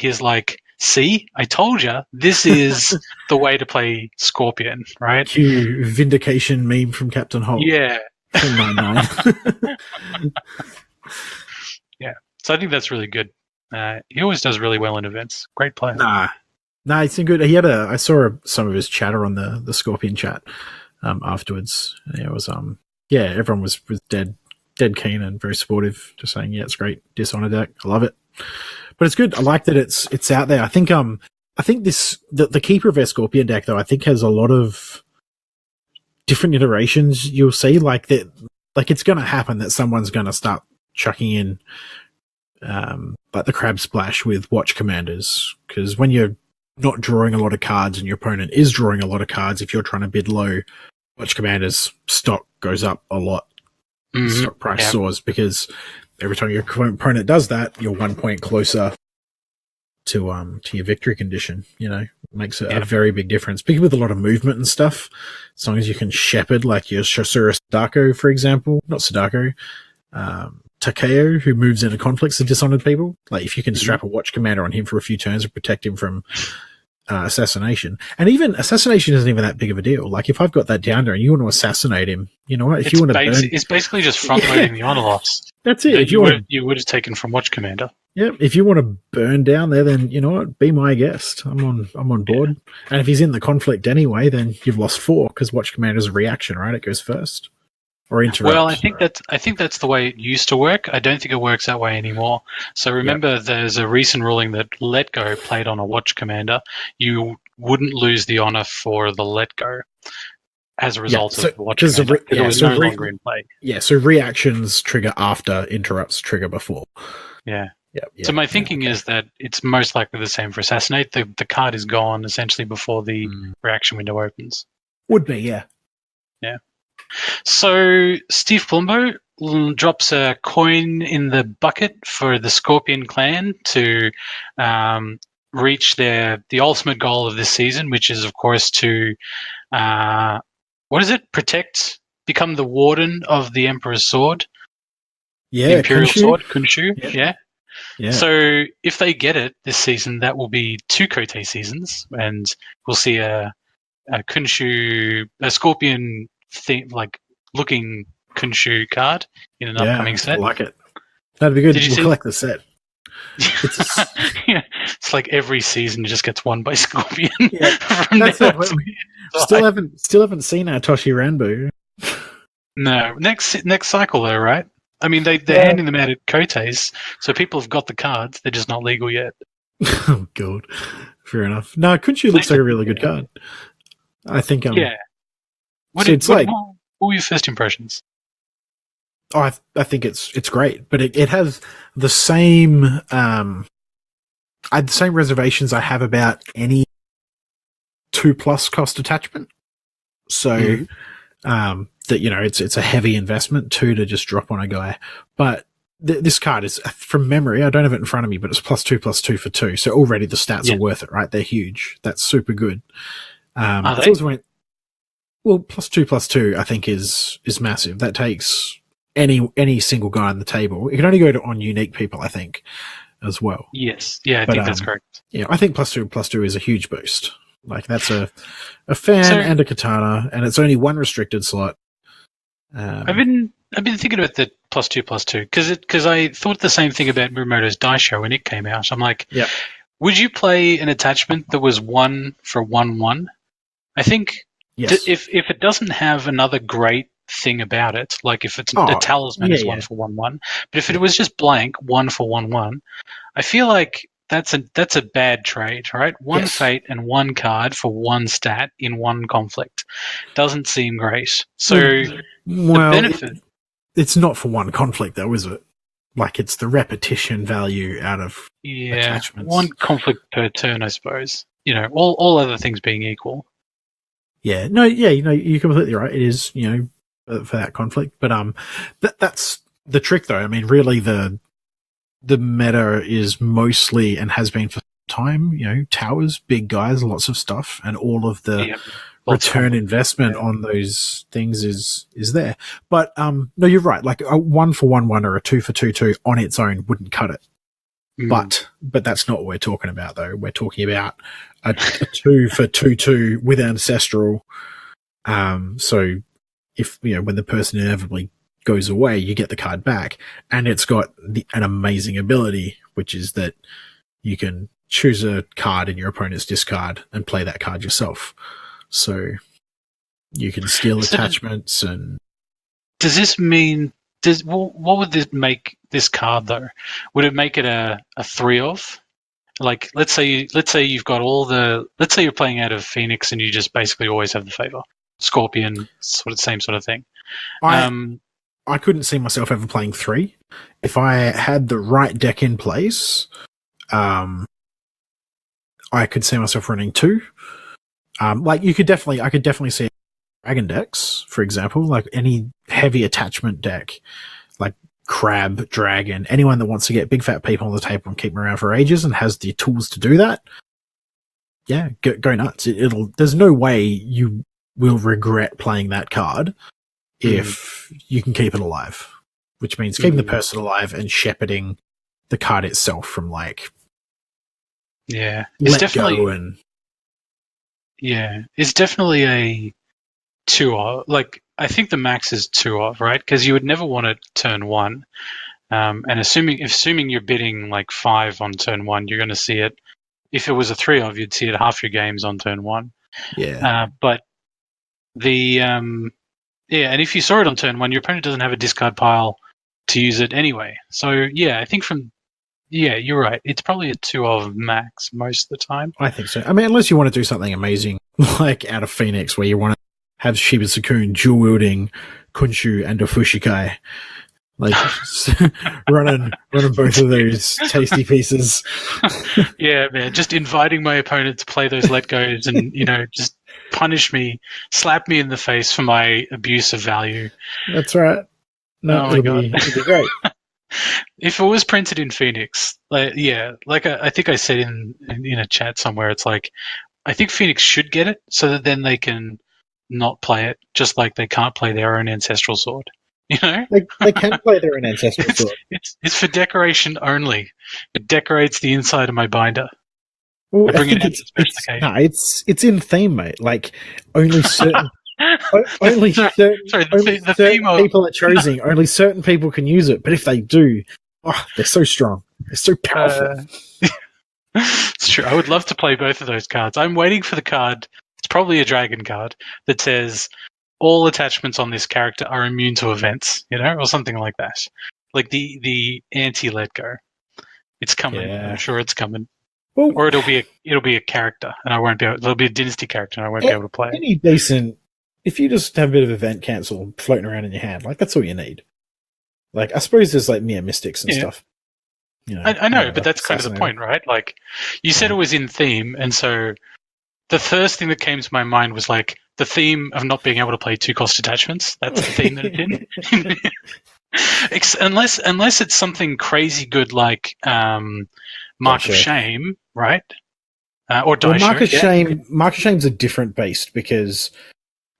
his like, see, I told you, this is the way to play Scorpion, right? Cue Vindication meme from Captain Holt. Yeah. 9-9. Yeah. So I think that's really good. He always does really well in events. Great player. Nah, it's been good. He had I saw some of his chatter on the Scorpion chat afterwards. It was everyone was dead keen and very supportive, just saying, yeah, it's great. Dishonor deck. I love it. But it's good. I like that it's out there. I think the Keeper of Air Scorpion deck though, I think has a lot of different iterations. You'll see like that, like it's going to happen that someone's going to start chucking in like the Crab Splash with Watch Commanders, because when you're not drawing a lot of cards and your opponent is drawing a lot of cards, if you're trying to bid low, Watch Commanders stock goes up a lot. Stock price soars because every time your opponent does that, you're 1 point closer to your victory condition. Makes a very big difference. Particularly with a lot of movement and stuff. As long as you can shepherd, like your Shosura Sadako, for example, not Sadako, Takeo, who moves into conflicts of Dishonored people. Like if you can strap a Watch Commander on him for a few turns and protect him from assassination. And even assassination isn't even that big of a deal. Like if I've got that down there and you want to assassinate him, you know what? If you want to it's basically just front loading the honor loss. That's it. If you would have taken from Watch Commander. Yeah, if you want to burn down there, then you know what? Be my guest. I'm on board. Yeah. And if he's in the conflict anyway, then you've lost 4 because Watch Commander is a reaction, right? It goes first. Or interrupt. Well, I think that's the way it used to work. I don't think it works that way anymore. So remember, there's a recent ruling that Let Go played on a Watch Commander. You wouldn't lose the honor for the Let Go as a result of the Watch Commander. It was no longer in play. Yeah, so reactions trigger after, interrupts trigger before. Yeah. So my thinking is that it's most likely the same for Assassinate. The card is gone essentially before the reaction window opens. Would be, yeah. Yeah. So Steve Palumbo drops a coin in the bucket for the Scorpion clan to reach the ultimate goal of this season, which is, of course, to become the warden of the Emperor's Sword. Yeah, the Imperial Kunshu. Sword, Kunshu. Yeah. So if they get it this season, that will be 2 Kote seasons, and we'll see a Scorpion like looking Kunshu card in an upcoming set. I like it. That'd be good. We'll collect the set. It's like every season it just gets won by Scorpion. Yeah. Still haven't seen our Toshi Ranbu. No, next cycle though, right? I mean, they're handing them out at Kote's, so people have got the cards. They're just not legal yet. Oh, God. Fair enough. No, Kunshu looks like a really good card. I think... yeah. What were your first impressions? Oh, I think it's great, but it has the same... I had the same reservations I have about any 2+ cost attachment. So... that, you know, it's a heavy investment, 2 to just drop on a guy. But this card is, from memory, I don't have it in front of me, but it's +2/+2 for 2. So already the stats are worth it, right? They're huge. That's super good. Are they? +2/+2, I think, is massive. That takes any single guy on the table. It can only go on unique people, I think, as well. Yes. Yeah, I think that's correct. Yeah, I think +2/+2 is a huge boost. Like, that's a fan and a katana, and it's only one restricted slot. I've been thinking about the +2/+2 because I thought the same thing about Muramoto's Dice Show when it came out. I'm like, would you play an attachment that was 1 for 1/1? I think if it doesn't have another great thing about it, like if it's a talisman is 1 for 1/1, but if it was just blank 1 for 1/1, I feel like that's a bad trade, right? One fate and 1 card for 1 stat in 1 conflict doesn't seem great. So the benefit, it's not for 1 conflict though, is it? Like, it's the repetition value out of attachments. 1 conflict per turn, I suppose. You know, all other things being equal. Yeah, no, yeah, you know, you're completely right. It is, you know, for that conflict, but that's the trick though. I mean, really the meta is mostly, and has been for time, you know, towers, big guys, lots of stuff, and all of the return investment on those things is there. But no, you're right. Like, a 1 for 1/1 or a 2 for 2/2 on its own wouldn't cut it. But that's not what we're talking about though. We're talking about a 2 for 2/2 with ancestral. So if, you know, when the person inevitably goes away, you get the card back, and it's got an amazing ability, which is that you can choose a card in your opponent's discard and play that card yourself. So you can steal attachments. And does this mean what would this make this card though? Would it make it a 3 of? Like, let's say you've got let's say you're playing out of Phoenix and you just basically always have the favor. Scorpion, same sort of thing. I couldn't see myself ever playing 3. If I had the right deck in place, I could see myself running 2. Like, I could definitely see dragon decks, for example, like any heavy attachment deck, like Crab, Dragon, anyone that wants to get big fat people on the table and keep them around for ages and has the tools to do that. Yeah, go nuts. There's no way you will regret playing that card if you can keep it alive, which means keeping the person alive and shepherding the card itself from, like, it's definitely a 2 of. Like, I think the max is 2 of, right? Because you would never want to turn 1, and assuming you're bidding like 5 on turn 1, you're going to see it. If it was a 3 of, you'd see it half your games on turn 1. But the and if you saw it on turn 1, your opponent doesn't have a discard pile to use it anyway. So I think you're right. It's probably a 2 of max most of the time. I think so. I mean, unless you want to do something amazing, like out of Phoenix, where you want to have Shiba Sakun dual wielding Kunshu and a Fushikai. Like, running both of those tasty pieces. Yeah, man. Just inviting my opponent to play those let goes and, you know, just punish me, slap me in the face for my abuse of value. That's right. No, it'll be great. If it was printed in Phoenix, I think I said in a chat somewhere, it's like, I think Phoenix should get it so that then they can not play it, just like they can't play their own ancestral sword. You know, they can play their own ancestral sword. It's for decoration only. It decorates the inside of my binder. Well, I think it's in theme, mate. Like, only certain people are choosing. Only certain people can use it. But if they do, they're so strong. They're so powerful. It's true. I would love to play both of those cards. I'm waiting for the card. It's probably a dragon card that says, all attachments on this character are immune to events, or something like that. Like the anti-let go. It's coming. Yeah. I'm sure it's coming. Well, or it'll be a character, and I won't be able. It'll be a dynasty character, and I won't be able to play it. Any decent. If you just have a bit of event cancel floating around in your hand, like that's all you need. Like I suppose there's like mere mystics and stuff. I know, but that's kind of the point, right? Like you said, it was in theme, and so the first thing that came to my mind was like the theme of not being able to play 2-cost attachments. That's the theme that it did. Unless it's something crazy good like Mark of Shame, right? Or Die Mark of Shame. Mark of Shame's a different beast because.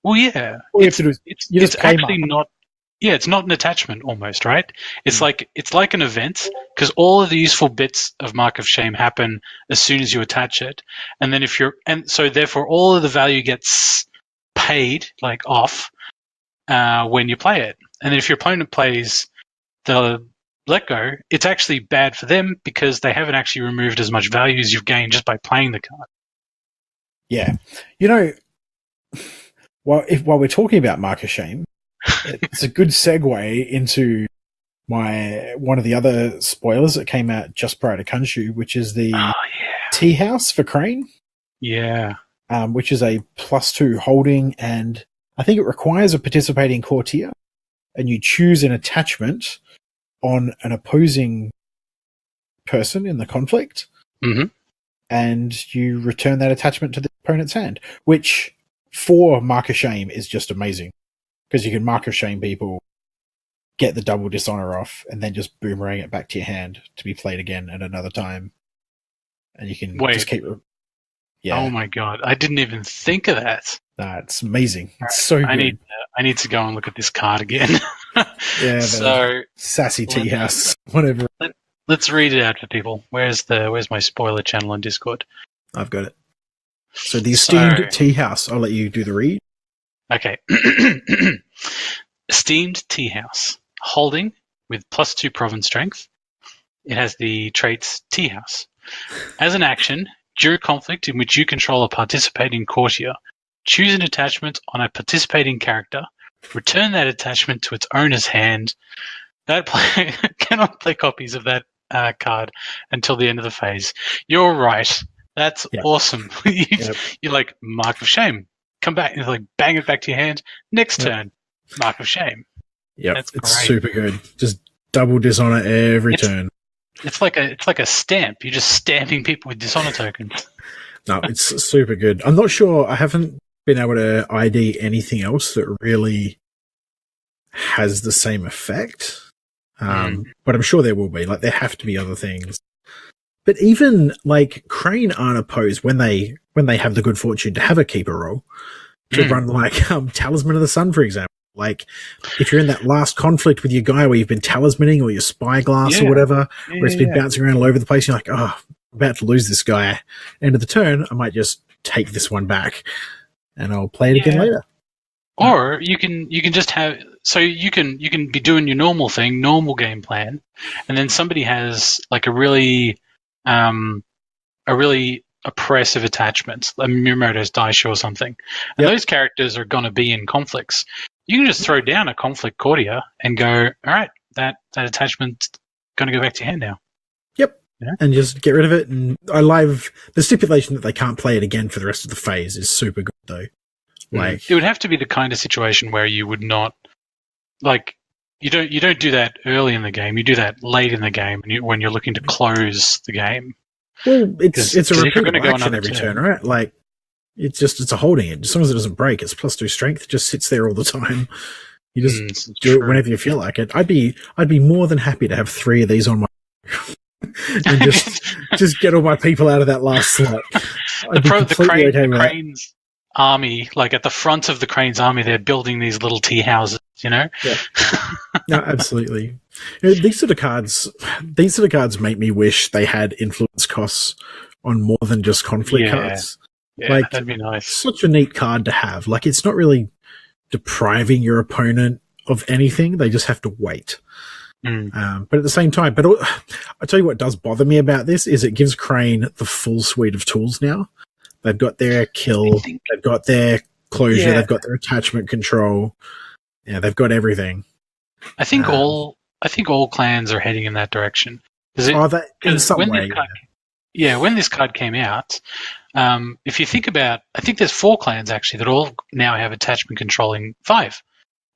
Well, yeah, all you have to do is it's actually not. Yeah, it's not an attachment almost, right? It's like an event because all of the useful bits of Mark of Shame happen as soon as you attach it, and then so therefore all of the value gets paid like off when you play it, and then if your opponent plays the let go, it's actually bad for them because they haven't actually removed as much value as you've gained just by playing the card. Yeah, while we're talking about Mark of Shame. It's a good segue into one of the other spoilers that came out just prior to Khonshu, which is the Tea House for Crane. Yeah. Which is a +2 holding, and I think it requires a participating courtier, and you choose an attachment on an opposing person in the conflict, and you return that attachment to the opponent's hand, which for Mark of Shame is just amazing. Because you can Mark of Shame people, get the double dishonor off, and then just boomerang it back to your hand to be played again at another time. And you can just keep... Yeah. Oh my god, I didn't even think of that. It's amazing. It's so good. I need to go and look at this card again. Yeah, so Sassy Tea House, whatever. Let's read it out for people. Where's my spoiler channel on Discord? I've got it. So the esteemed Tea House, I'll let you do the read. Okay. Esteemed Tea House. Holding with +2 province strength. It has the traits Tea House. As an action, during conflict in which you control a participating courtier, choose an attachment on a participating character, return that attachment to its owner's hand. That player cannot play copies of that card until the end of the phase. You're right. That's awesome. You're like, Mark of Shame. Come back and like bang it back to your hand. Next turn, Mark of Shame. Yep, it's super good. Just double dishonor every turn. It's like a stamp. You're just stamping people with dishonor tokens. No, it's super good. I'm not sure. I haven't been able to ID anything else that really has the same effect. But I'm sure there will be. Like there have to be other things. But even like Crane aren't opposed when they have the good fortune to have a keeper role to run like Talisman of the Sun, for example. Like if you're in that last conflict with your guy where you've been talismaning or your spyglass or whatever, where it's been bouncing around all over the place, you're like, oh, I'm about to lose this guy. End of the turn, I might just take this one back and I'll play it again later. Or you can just have you can be doing your normal thing, normal game plan, and then somebody has like a really oppressive attachment, like Miyamoto's Daisho or something. And those characters are going to be in conflicts. You can just throw down a conflict courtier and go, all right, that attachment's going to go back to your hand now. Yep. Yeah. And just get rid of it. And I love the stipulation that they can't play it again for the rest of the phase is super good, though. Like it would have to be the kind of situation where you would not, like, you don't do that early in the game. You do that late in the game when you're looking to close the game. Well, it's a repeat action every turn, right? Like, it's a holding it. As long as it doesn't break, it's +2 strength. It just sits there all the time. You just do it whenever you feel like it. I'd be more than happy to have 3 of these on my and just get all my people out of that last slot. The Crane's army, like at the front of the Crane's army, they're building these little tea houses, Yeah. No, absolutely. These sort of cards make me wish they had influence costs on more than just conflict cards. Yeah, like, that'd be nice. Such a neat card to have. Like, it's not really depriving your opponent of anything. They just have to wait. But at the same time, I'll tell you what does bother me about this is it gives Crane the full suite of tools now. They've got their kill, they've got their closure. They've got their attachment control. Yeah, they've got everything. I think all clans are heading in that direction. In some way. When this card came out, if you think about, I think there's 4 clans actually that all now have attachment controlling 5.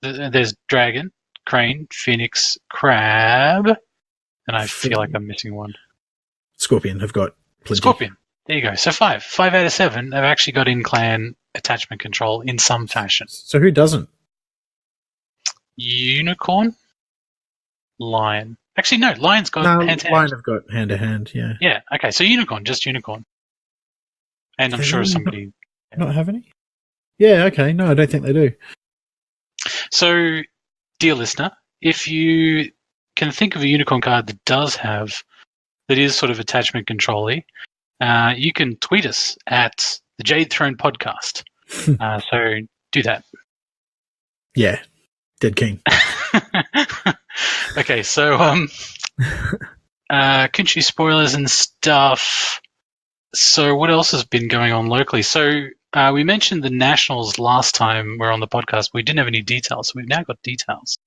There's Dragon, Crane, Phoenix, Crab, and I feel like I'm missing one. Scorpion have got plenty. Scorpion. There you go. So 5 out of 7 have actually got in-clan attachment control in some fashion. So who doesn't? Unicorn, Lion. Actually, no. Lion's got hand-to-hand. Lion have got hand-to-hand. Yeah. Yeah. Okay. So just Unicorn. And I'm sure somebody not have any. Yeah. Okay. No, I don't think they do. So, dear listener, if you can think of a Unicorn card that is sort of attachment control-y, you can tweet us at the Jade Throne Podcast. So do that. Yeah, dead keen. Okay, so country spoilers and stuff. So what else has been going on locally? So we mentioned the Nationals last time we were on the podcast. We didn't have any details, so we've now got details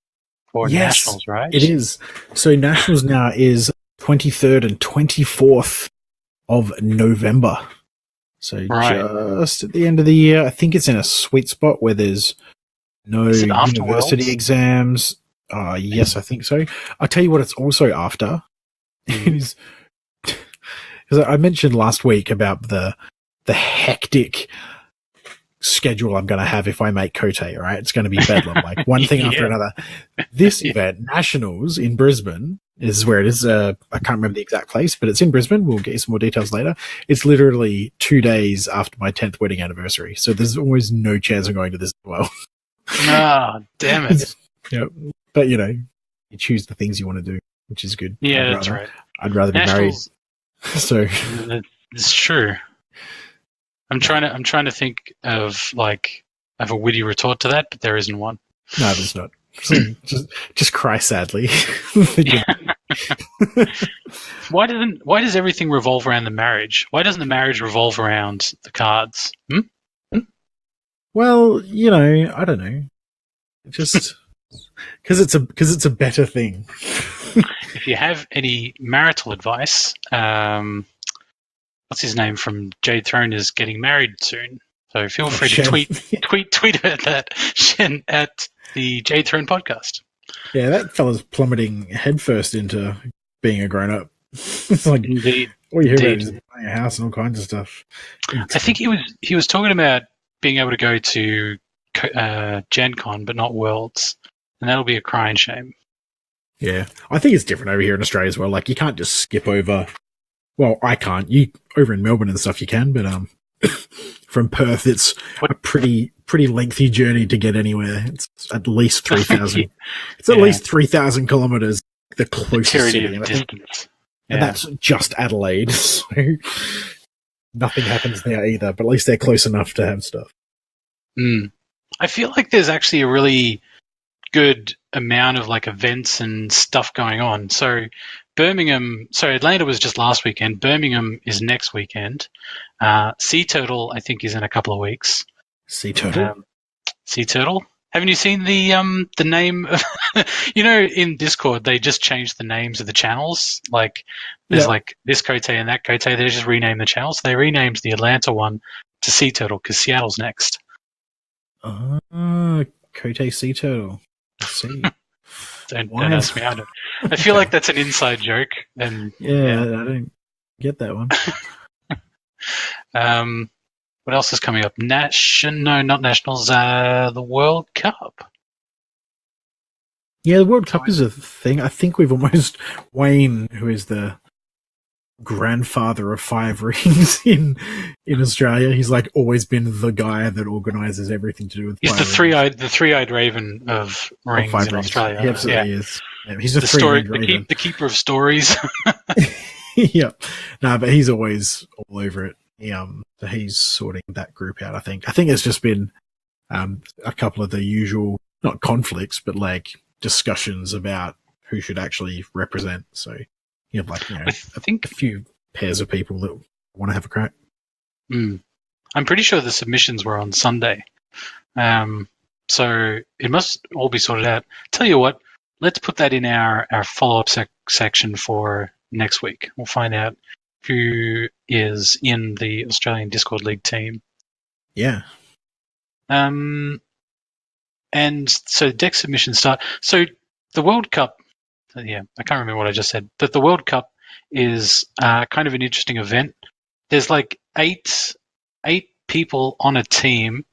for Nationals, right? It is. So Nationals now is 23rd and 24th of November. So just at the end of the year. I think it's in a sweet spot where there's no university exams. Yes, I think so. I'll tell you what it's also after. Is because I mentioned last week about the hectic schedule I'm going to have if I make Kote, right? It's going to be bedlam, like one thing after another. This event, Nationals in Brisbane, is where it is. I can't remember the exact place, but it's in Brisbane. We'll get you some more details later. It's literally 2 days after my 10th wedding anniversary, so there's always no chance of going to this as well. Ah, damn it. Yeah, but you choose the things you want to do, which is good. Yeah, that's right. I'd rather be married. So it's true. I'm trying to think of a witty retort to that, but there isn't one. No, there's not. Just cry sadly. Why does everything revolve around the marriage? Why doesn't the marriage revolve around the cards? Well, I don't know. Just because it's a better thing. If you have any marital advice, what's his name from Jade Throne is getting married soon. So feel free to tweet at that at the Jade Throne Podcast. Yeah, that fella's plummeting headfirst into being a grown up. It's like all you hear about is buying a house and all kinds of stuff. I think he was talking about being able to go to Gen Con but not Worlds, and that'll be a crying shame. Yeah, I think it's different over here in Australia as well. Like, you can't just skip over. Well, I can't. You over in Melbourne and stuff, you can, but from Perth, it's a pretty lengthy journey to get anywhere. It's at least 3,000. It's at least 3,000 kilometers. The closest city, distance, and that's just Adelaide. So nothing happens there either. But at least they're close enough to have stuff. I feel like there's actually a really good amount of events and stuff going on. So Atlanta was just last weekend. Birmingham is next weekend. Sea Turtle, I think, is in a couple of weeks. Sea Turtle? Sea Turtle. Haven't you seen the name of, in Discord, they just changed the names of the channels. Like, there's this Kote and that Kote. They just renamed the channels. They renamed the Atlanta one to Sea Turtle because Seattle's next. Kote Sea Turtle. I see. Don't ask me. I feel like that's an inside joke. And I don't get that one. What else is coming up? No, not Nationals. The World Cup. Yeah, the World Cup is a thing. I think we've almost Wayne, who is the grandfather of 5 rings in Australia. He's always been the guy that organises everything to do with. He's the three-eyed raven of rings in rings. Australia. He absolutely is. Yeah, he's the three-eyed raven. The keeper of stories. Yeah, no, but he's always all over it. So he's sorting that group out. I think it's just been a couple of the usual, not conflicts, but discussions about who should actually represent. So you have I think a few pairs of people that want to have a crack. I'm pretty sure the submissions were on Sunday. So it must all be sorted out. Tell you what, let's put that in our follow-up section for next week. We'll find out who is in the Australian Discord League team. Yeah. And so deck submissions start. So the World Cup, I can't remember what I just said, but the World Cup is kind of an interesting event. There's like eight people on a team,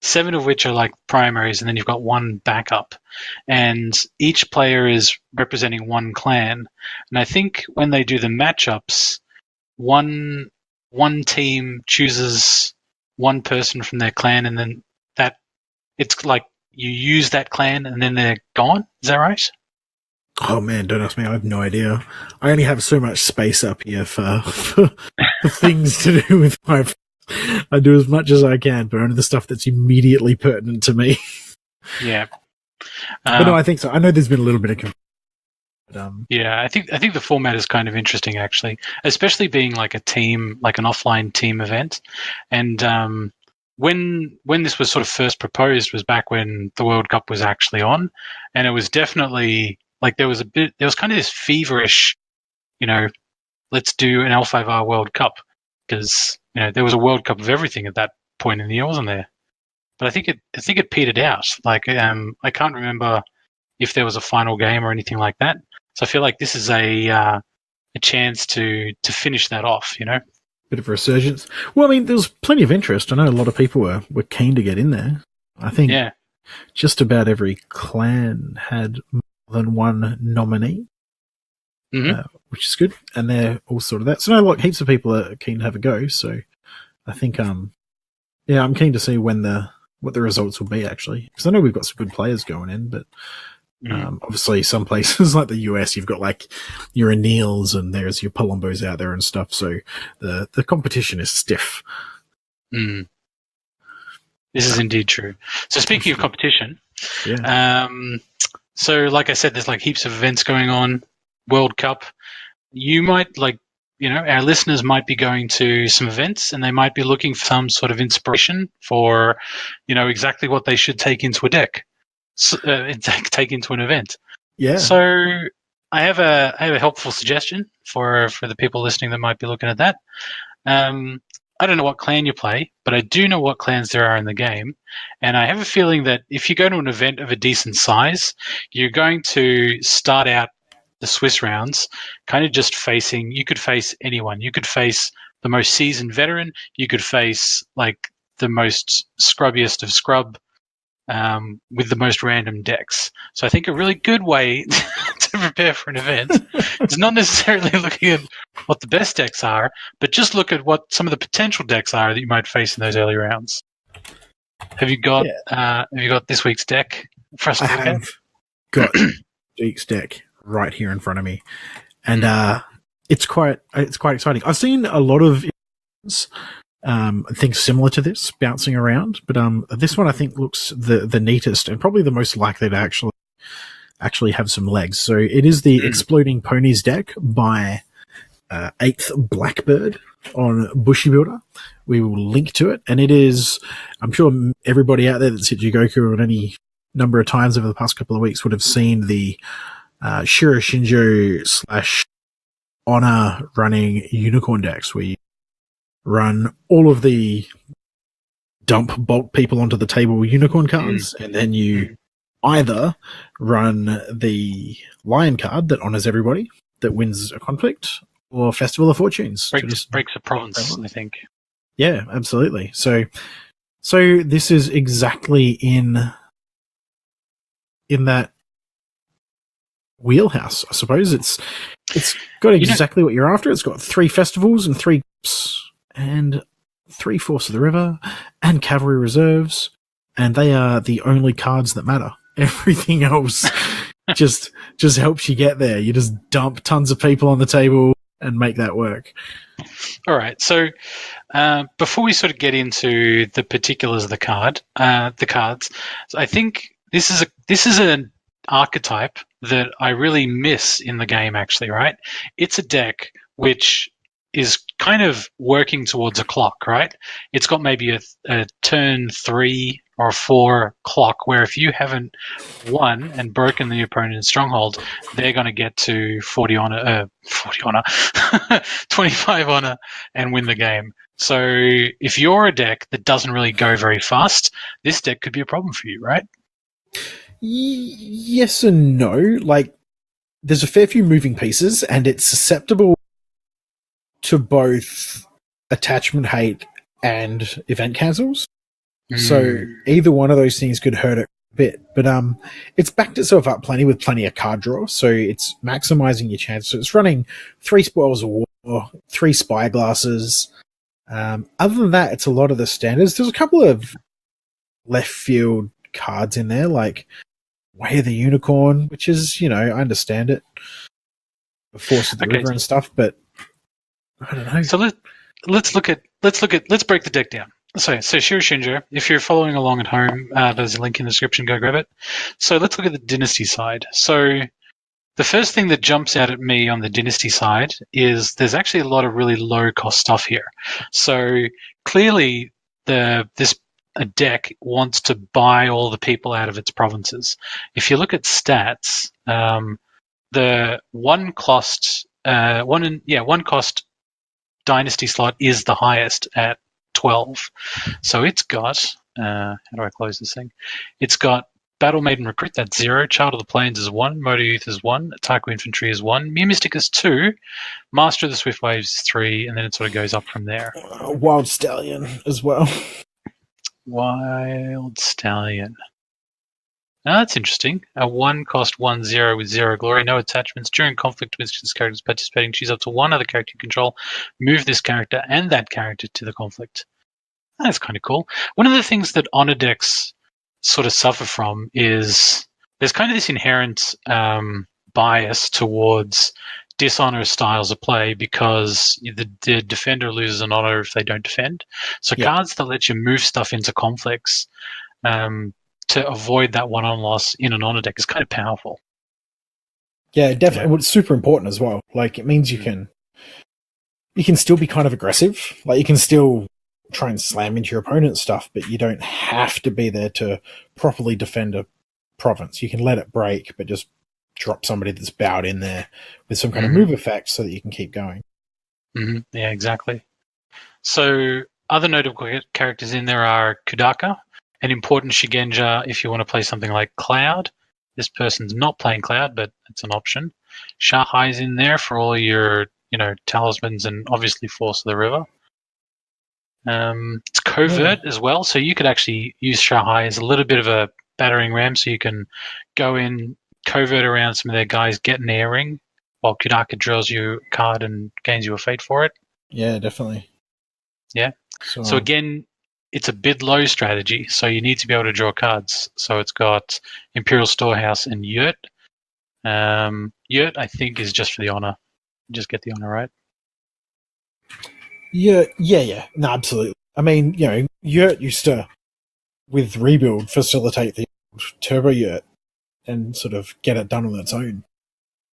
7 of which are like primaries, and then you've got 1 backup. And each player is representing 1 clan. And I think when they do the matchups, one team chooses 1 person from their clan, and then it's like you use that clan and then they're gone. Is that right? Oh man, don't ask me. I have no idea. I only have so much space up here for things to do with my. I do as much as I can, but only the stuff that's immediately pertinent to me. Yeah. But no, I think so. I know there's been a little bit of confusion. Yeah, I think the format is kind of interesting, actually, especially being like a team, like an offline team event. And when this was sort of first proposed was back when the World Cup was actually on, and it was definitely like there was kind of this feverish, let's do an L5R World Cup, because there was a World Cup of everything at that point in the year, wasn't there? But I think it petered out. Like I can't remember if there was a final game or anything like that. So I feel like this is a chance to finish that off. Bit of a resurgence. Well, I mean, there was plenty of interest. I know a lot of people were keen to get in there. I think just about every clan had more than 1 nominee, which is good. And they're all sort of that. So, no, heaps of people are keen to have a go. So I think, I'm keen to see what the results will be, actually. Because I know we've got some good players going in, but obviously some places like the US, you've got like your O'Neills and there's your Palombos out there and stuff. So the competition is stiff. This is indeed true. So speaking of competition, so like I said, there's like heaps of events going on. World Cup. You might our listeners might be going to some events and they might be looking for some sort of inspiration for, exactly what they should take into a deck. Take into an event. Yeah. So I have a helpful suggestion for the people listening that might be looking at that. I don't know what clan you play, but I do know what clans there are in the game, and I have a feeling that if you go to an event of a decent size, you're going to start out the Swiss rounds kind of just facing. You could face anyone. You could face the most seasoned veteran. You could face like the most scrubbiest of scrub. With the most random decks. So I think a really good way to prepare for an event is not necessarily looking at what the best decks are, but just look at what some of the potential decks are that you might face in those early rounds. Have you got this week's deck for us to look at? I've got Deke's deck right here in front of me, and it's quite exciting. I've seen a lot of things similar to this bouncing around, but this one I think looks the neatest and probably the most likely to actually have some legs. So it is the Exploding Ponies deck by 8th Blackbird on Bushy Builder. We will link to it, and it is, I'm sure everybody out there that's hit Jigoku on any number of times over the past couple of weeks would have seen the Shiro Shinjo / Honor running Unicorn decks, where you run all of the dump bulk people onto the table Unicorn cards, and then you either run the Lion card that honors everybody, that wins a conflict, or Festival of Fortunes. Breaks a province, I think. Yeah, absolutely. So this is exactly in that wheelhouse, I suppose. It's got exactly what you're after. It's got 3 festivals and 3 groups, and 3 Force of the River, and Cavalry Reserves, and they are the only cards that matter. Everything else just helps you get there. You just dump tons of people on the table and make that work. All right. So before we sort of get into the particulars of the cards, I think this is an archetype that I really miss in the game. Actually, right? It's a deck which is kind of working towards a clock, right? It's got maybe a turn 3 or a 4 clock, where if you haven't won and broken the opponent's stronghold, they're going to get to 40 honor, 25 honor, and win the game. So if you're a deck that doesn't really go very fast, this deck could be a problem for you, right? Yes and no. Like, there's a fair few moving pieces, and it's susceptible to both attachment hate and event cancels. So either one of those things could hurt it a bit. But it's backed itself up plenty with plenty of card draw, so it's maximizing your chance. So it's running 3 Spoils of War, 3 Spyglasses. Other than that, it's a lot of the standards. There's a couple of left field cards in there, like Way of the Unicorn, which is, I understand it. The Force of the River and stuff, but I don't know. So let's break the deck down. So Shiroshinja, if you're following along at home, there's a link in the description, go grab it. So let's look at the Dynasty side. So the first thing that jumps out at me on the Dynasty side is there's actually a lot of really low-cost stuff here. So clearly this deck wants to buy all the people out of its provinces. If you look at stats, the one cost Dynasty slot is the highest at 12. So it's got, how do I close this thing? It's got Battle Maiden Recruit, that's 0. Child of the Plains is 1. Motor Youth is 1. Taiko Infantry is 1. Mere Mystic is 2. Master of the Swift Waves is 3. And then it sort of goes up from there. Wild Stallion as well. Wild Stallion. Now that's interesting. A 1 cost 1/0 with 0 glory, no attachments. During conflict with this character's participating, choose up to one other character you control. Move this character and that character to the conflict. That's kind of cool. One of the things that honor decks sort of suffer from is there's kind of this inherent bias towards dishonor styles of play because the defender loses an honor if they don't defend. So cards that let you move stuff into conflicts to avoid that one-on loss in an honor deck is kind of powerful. Yeah, definitely. Well, it's super important as well. Like, it means you can still be kind of aggressive. Like, you can still try and slam into your opponent's stuff, but you don't have to be there to properly defend a province. You can let it break, but just drop somebody that's bowed in there with some kind of move effect so that you can keep going. Mm-hmm. Yeah, exactly. So other notable characters in there are Kudaka, an important Shigenja if you want to play something like Cloud. This person's not playing Cloud, but it's an option. Shahai's in there for all your, talismans and obviously Force of the River. It's covert as well, so you could actually use Shahai as a little bit of a battering ram, so you can go in, covert around some of their guys, get an air ring, while Kudaka draws you a card and gains you a fate for it. Yeah, definitely. Yeah. So again, it's a bid low strategy, so you need to be able to draw cards. So it's got Imperial Storehouse and Yurt. Yurt, I think, is just for the honor. Just get the honor, right? Yeah. No, absolutely. I mean, Yurt used to, with Rebuild, facilitate the Turbo Yurt and sort of get it done on its own.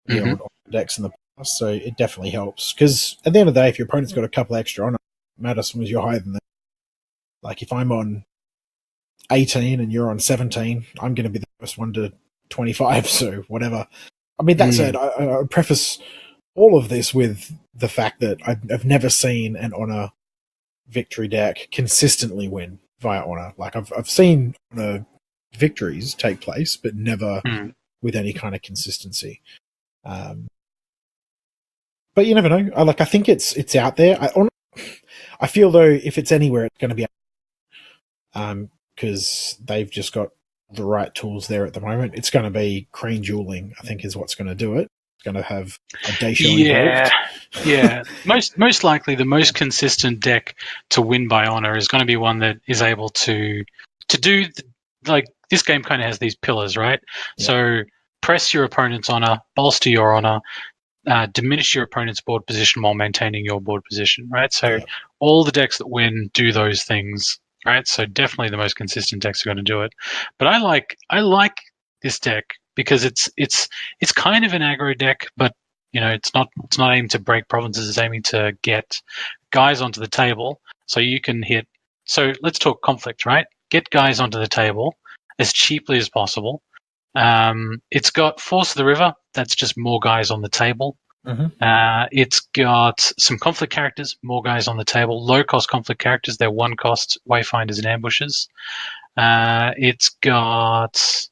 The old decks in the past, so it definitely helps. Because at the end of the day, if your opponent's got a couple extra honor, it matters as long as you're higher than them. Like, if I'm on 18 and you're on 17, I'm going to be the first one to 25, so whatever. I mean, that said, I preface all of this with the fact that I've never seen an honor victory deck consistently win via honor. Like, I've seen honor victories take place, but never with any kind of consistency. But you never know. I think it's out there. I feel though if it's anywhere, it's going to be because they've just got the right tools there at the moment. It's going to be Crane Dueling, I think, is what's going to do it. It's going to have a Daisho involved. Yeah. Most likely the most consistent deck to win by honor is going to be one that is able to do, like, this game kind of has these pillars, right? Yeah. So press your opponent's honor, bolster your honor, diminish your opponent's board position while maintaining your board position, right? So all the decks that win do those things, right? So definitely the most consistent decks are going to do it. But I like this deck because it's kind of an aggro deck, but it's not aiming to break provinces. It's aiming to get guys onto the table so you can hit. So let's talk conflict, right? get guys onto the table as cheaply as possible. It's got Force of the River. That's just more guys on the table. It's got some conflict characters, more guys on the table. Low-cost conflict characters. They're one-cost wayfinders and ambushes. It's got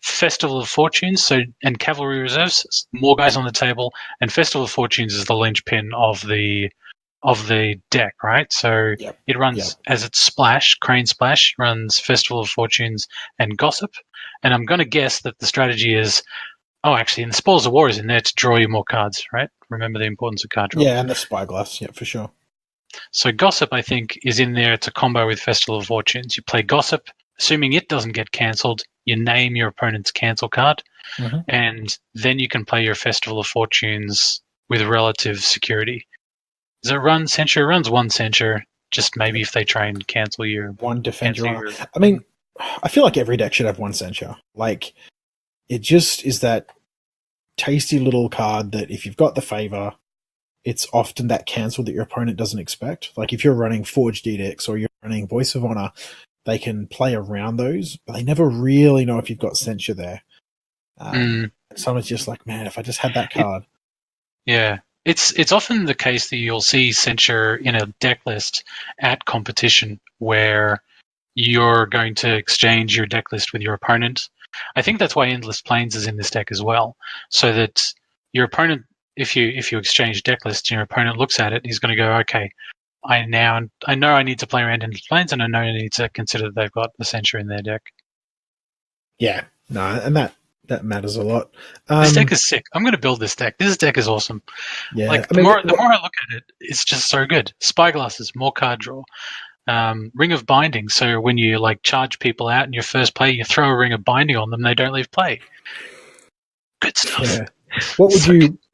Festival of Fortunes, and Cavalry Reserves, more guys on the table, and Festival of Fortunes is the linchpin of the deck, right? So it runs as its splash, Crane Splash, runs Festival of Fortunes and Gossip, and I'm going to guess that the strategy is, actually, and the Spoils of War is in there to draw you more cards, right? Remember the importance of card draw. Yeah, and the Spyglass, for sure. So Gossip, I think, is in there to combo with Festival of Fortunes. You play Gossip, assuming it doesn't get cancelled, you name your opponent's cancel card, and then you can play your Festival of Fortunes with relative security. Does it run censure? It runs one censure, just maybe if they try and cancel your... One Defender Honor. I mean, I feel like every deck should have one censure. Like, it just is that tasty little card that if you've got the favor, it's often that cancel that your opponent doesn't expect. Like, if you're running Forged Edicts or you're running Voice of Honor, they can play around those, but they never really know if you've got censure there. Someone's just like, man, if I just had that card. It's often the case that you'll see censure in a deck list at competition where you're going to exchange your deck list with your opponent. I think that's why Endless Plains is in this deck as well, so that your opponent, if you exchange deck lists, your opponent looks at it, he's going to go, okay, I know I need to play around Endless Plains, and I know I need to consider that they've got the censure in their deck. Yeah, no, and that matters a lot. This deck is sick. I'm going to build this deck. This deck is awesome. Yeah, like the more I look at it, it's just so good. Spyglasses, more card draw. Ring of Binding. So when you charge people out in your first play, you throw a Ring of Binding on them, they don't leave play. Good stuff. Yeah. What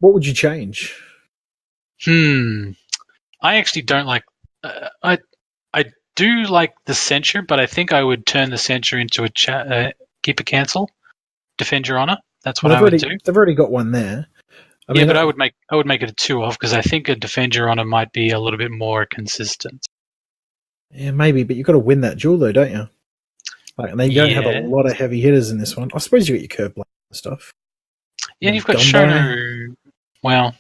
would you change? I actually don't like. I do like the censure, but I think I would turn the censure into a keep a cancel, Defend Your Honor. That's what I would do. They've already got one there. But I would make it a 2-off because I think a Defend Your Honor might be a little bit more consistent. Yeah, maybe, but you've got to win that duel though, don't you? And then you don't have a lot of heavy hitters in this one. I suppose you got your Curve Blade and stuff. Yeah, you've got Shono. Well,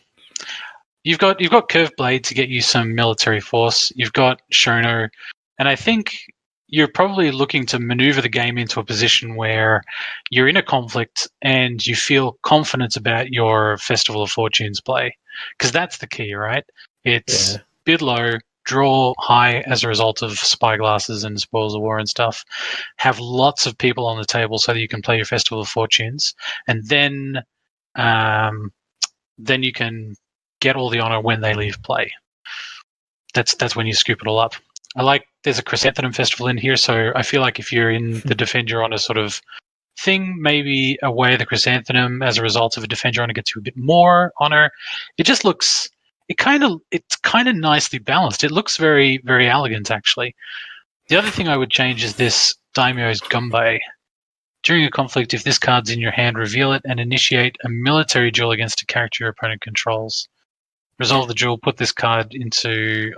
you've got Curve Blade to get you some military force. You've got Shono, and I think you're probably looking to maneuver the game into a position where you're in a conflict and you feel confident about your Festival of Fortunes play, because that's the key, right? It's bid low, draw high as a result of Spyglasses and Spoils of War and stuff. Have lots of people on the table so that you can play your Festival of Fortunes, and then you can get all the honor when they leave play. That's when you scoop it all up. There's a Chrysanthemum Festival in here, so I feel like if you're in the Defend Your Honor sort of thing, maybe away the Chrysanthemum as a result of a Defend Your Honor gets you a bit more honor. It just looks, it's kind of nicely balanced. It looks very, very elegant, actually. The other thing I would change is this Daimyo's Gumbei. During a conflict, if this card's in your hand, reveal it and initiate a military duel against a character your opponent controls. Resolve the duel, put this card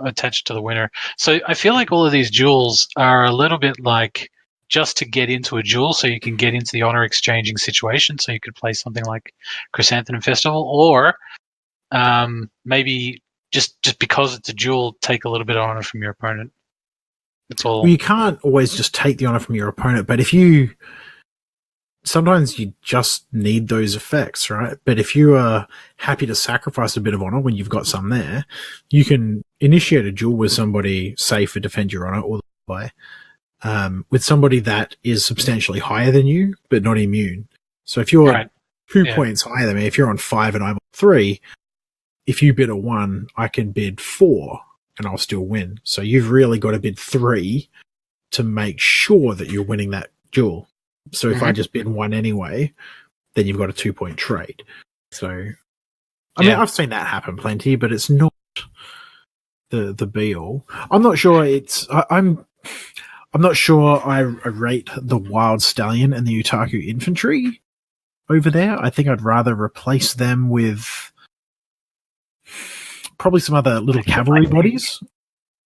attached to the winner. So I feel like all of these duels are a little bit like just to get into a duel so you can get into the honor exchanging situation, so you could play something like Chrysanthemum Festival, or maybe just because it's a duel, take a little bit of honor from your opponent. That's all. Well, you can't always just take the honor from your opponent, but sometimes you just need those effects, right? But if you are happy to sacrifice a bit of honor when you've got some there, you can initiate a duel with somebody, say for Defend Your Honor, or with somebody that is substantially higher than you, but not immune. So if you're 2 points higher than me, if you're on 5 and I'm on 3, if you bid a 1, I can bid 4 and I'll still win. So you've really got to bid 3 to make sure that you're winning that duel. So if I just bid 1 anyway, then you've got a 2-point trade. So, I mean, I've seen that happen plenty, but it's not the be all. I'm not sure I'm not sure I rate the Wild Stallion and the Utaku Infantry over there. I think I'd rather replace them with probably some other little cavalry bodies.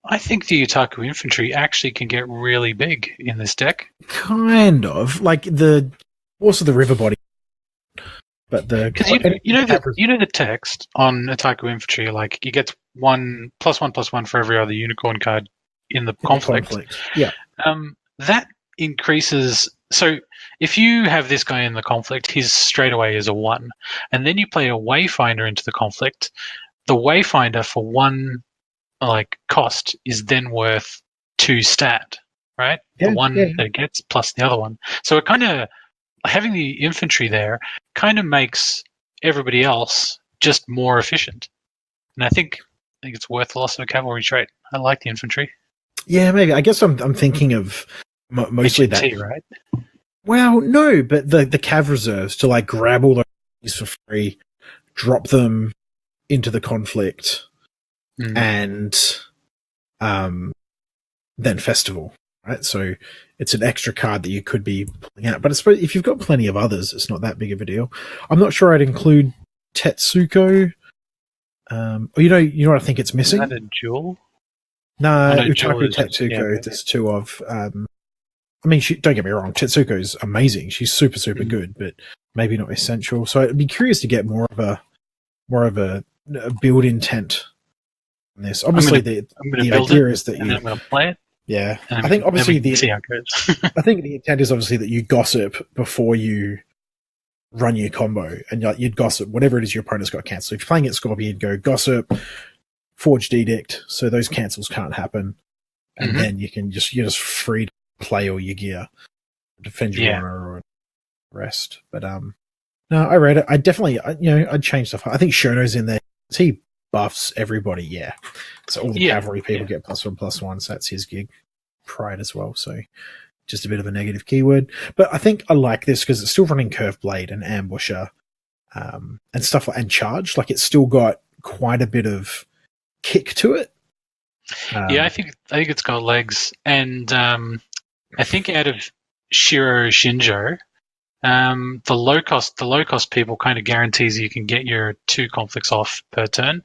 I think the Utaku infantry actually can get really big in this deck. Kind of like also the river body, but because you know the text on Utaku infantry, like you get +1/+1 for every other unicorn card in the conflict. Yeah, that increases. So if you have this guy in the conflict, his straight away is a 1, and then you play a Wayfinder into the conflict. The Wayfinder for 1 cost is then worth 2 stat, right? Yeah, the one that it gets plus the other one. So it kind of, having the infantry there kind of makes everybody else just more efficient. And I think it's worth the loss of a cavalry trait. I like the infantry. Yeah, maybe. I guess I'm thinking of mostly HT, that. Right? Well, no, but the cav reserves to grab all those for free, drop them into the conflict, and then festival, right? So it's an extra card that you could be pulling out. But I suppose if you've got plenty of others, it's not that big of a deal. I'm not sure I'd include Tetsuko. You know what I think it's missing? Is that a jewel? No, Utaku Tetsuko. There's 2 of. I mean, don't get me wrong. Tetsuko's amazing. She's super, super good, but maybe not essential. So I'd be curious to get more of a build intent on this. Obviously, the idea is that I'm going to play it. Yeah, I think obviously see how it goes. I think the intent is obviously that you gossip before you run your combo, and you'd gossip whatever it is your opponent's got cancelled. If you're playing at Scorpion, go gossip, Forged Edict, so those cancels can't happen, and then you're just free to play all your gear, defend your honor or rest. But no, I read it. I definitely, I'd change stuff. I think Shono's in there. He buffs everybody. Yeah, so all the cavalry people get +1/+1. So that's his gig. Pride as well. So just a bit of a negative keyword. But I think I like this because it's still running Curve Blade and Ambusher and stuff and Charge. Like it's still got quite a bit of kick to it. I think it's got legs, and I think out of Shiro Shinjo, the low cost people kind of guarantees you can get your 2 conflicts off per turn.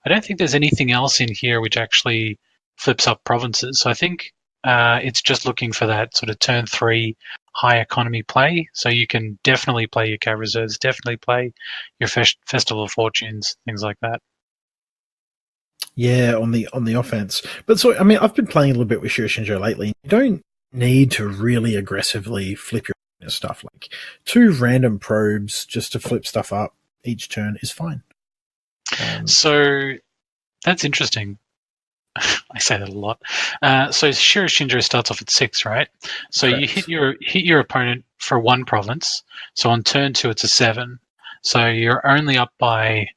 I don't think there's anything else in here which actually flips up provinces. So I think it's just looking for that sort of turn 3 high economy play. So you can definitely play your cav reserves, definitely play your Festival of Fortunes, things like that. Yeah, on the offense. But so I mean, I've been playing a little bit with Shiro Shinjo lately. You don't need to really aggressively flip your stuff. Like 2 random probes just to flip stuff up each turn is fine. So that's interesting. I say that a lot. So Shiro Shinjo starts off at 6, right? So correct. You hit your opponent for 1 province. So on turn 2, it's a 7. So you're only up by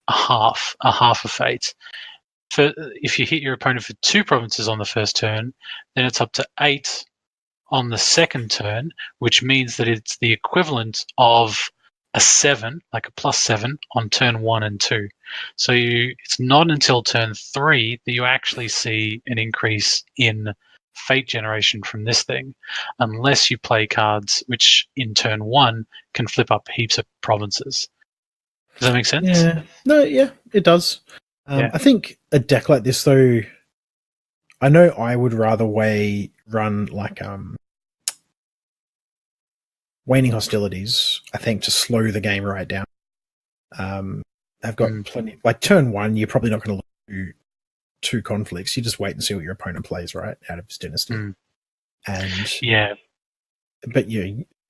a half of fate. If you hit your opponent for 2 provinces on the first turn, then it's up to 8 on the second turn, which means that it's the equivalent of a 7, like a +7 on turn 1 and 2. So it's not until turn 3 that you actually see an increase in fate generation from this thing, unless you play cards which in turn 1 can flip up heaps of provinces. Does that make sense? Yeah. No, yeah, it does. I think a deck like this, though, I know I would rather run like Waning Hostilities, I think, to slow the game right down. I've got plenty. Like turn 1, you're probably not going to do 2 conflicts. You just wait and see what your opponent plays, right, out of his dynasty. And but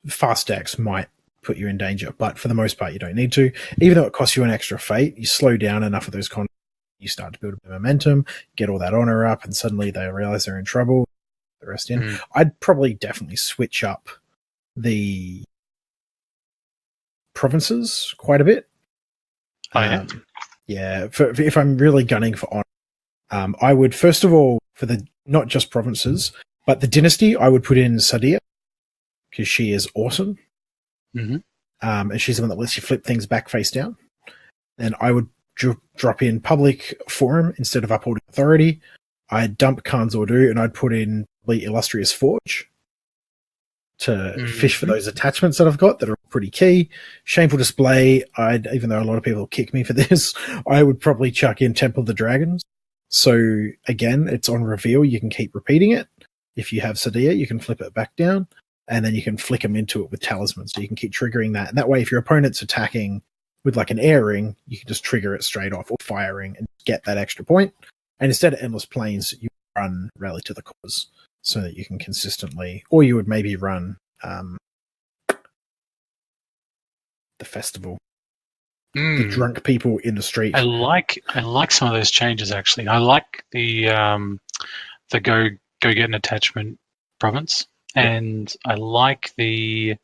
fast decks might put you in danger, but for the most part, you don't need to. Even though it costs you an extra fate, you slow down enough of those conflicts, you start to build a bit of momentum, get all that honor up, and suddenly they realize they're in trouble. The rest in. I'd probably definitely switch up the provinces quite a bit. If I'm really gunning for honor, I would first of all, for the not just provinces, but the dynasty, I would put in Sadia because she is awesome. And she's the one that lets you flip things back face down. Then I would drop in Public Forum instead of Upholding Authority. I'd dump Khan's Ordu and I'd put in the Illustrious Forge to fish for those attachments that I've got that are pretty key. Shameful Display, even though a lot of people kick me for this, I would probably chuck in Temple of the Dragons So again, it's on reveal. You can keep repeating it. If you have Sadia, you can flip it back down, and then you can flick them into it with talisman. So you can keep triggering that. And that way, if your opponent's attacking with like an air ring, you can just trigger it straight off, or firing and get that extra point. And instead of Endless Plains, you run Rally to the Cause so that you can consistently, or you would maybe run the festival. The drunk people in the street. I like some of those changes actually. I like the go get an attachment province, and I like the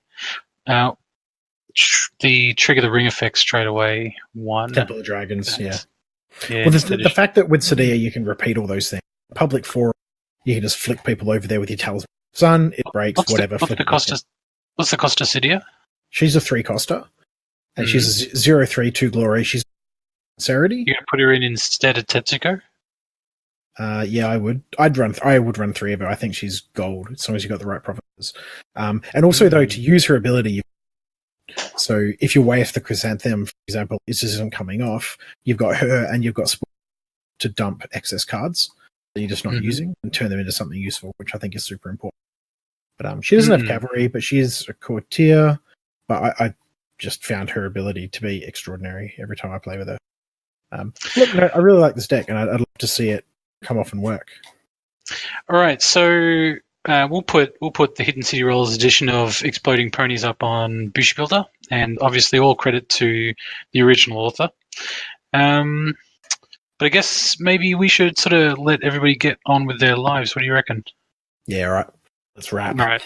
trigger the ring effect straight away one. Temple of Dragons, yeah. Well, the fact that with Sadia you can repeat all those things. Public forum, you can just flick people over there with your talisman. Sun, it breaks, whatever. What's the cost of Sadia? She's a 3-coster. And she's a 0-3, 2 glory. She's sincerity. You're gonna put her in instead of Tetsuko? Yeah, I would. I would run 3 of her. I think she's gold as long as you got the right provinces. And also though, to use her ability, so if you waste the chrysanthemum, for example, this isn't coming off, you've got her and you've got to dump excess cards that you're just not using and turn them into something useful, which I think is super important. But she doesn't have cavalry, but she is a courtier. But I just found her ability to be extraordinary every time I play with her. Look, I really like this deck, and I'd love to see it come off and work. All right, so we'll put the Hidden City Rollers edition of Exploding Ponies up on Bushi Builder, and obviously all credit to the original author. But I guess maybe we should sort of let everybody get on with their lives. What do you reckon? Yeah, all right. Let's wrap. All right.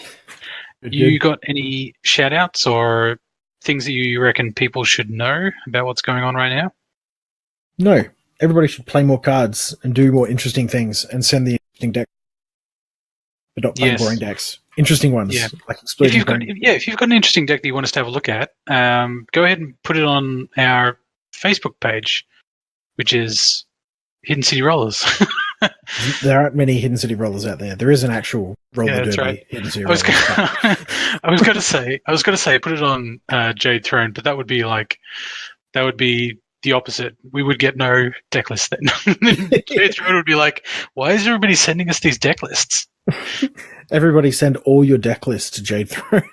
You got any shout-outs or things that you reckon people should know about what's going on right now? No. Everybody should play more cards and do more interesting things and send the interesting decks. But not play boring decks. Interesting ones. Yeah. Like if you've got an interesting deck that you want us to have a look at, go ahead and put it on our Facebook page, which is Hidden City Rollers. There aren't many Hidden City Rollers out there. There is an actual roller derby. Right. Hidden City I was going to say put it on Jade Throne, but that would be the opposite. We would get no deck list then. Jade Throne would be like, why is everybody sending us these deck lists? Everybody send all your deck lists to Jade Throne.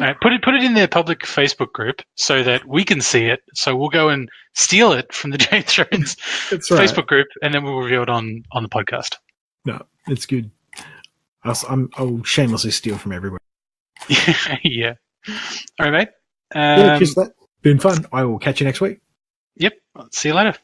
All right, put it in their public Facebook group so that we can see it. So we'll go and steal it from the Jade Thrones Facebook group, and then we'll review it on the podcast. No, it's good. I'll shamelessly steal from everywhere. Yeah. All right, mate. Just that. Been fun. I will catch you next week. Yep. See you later.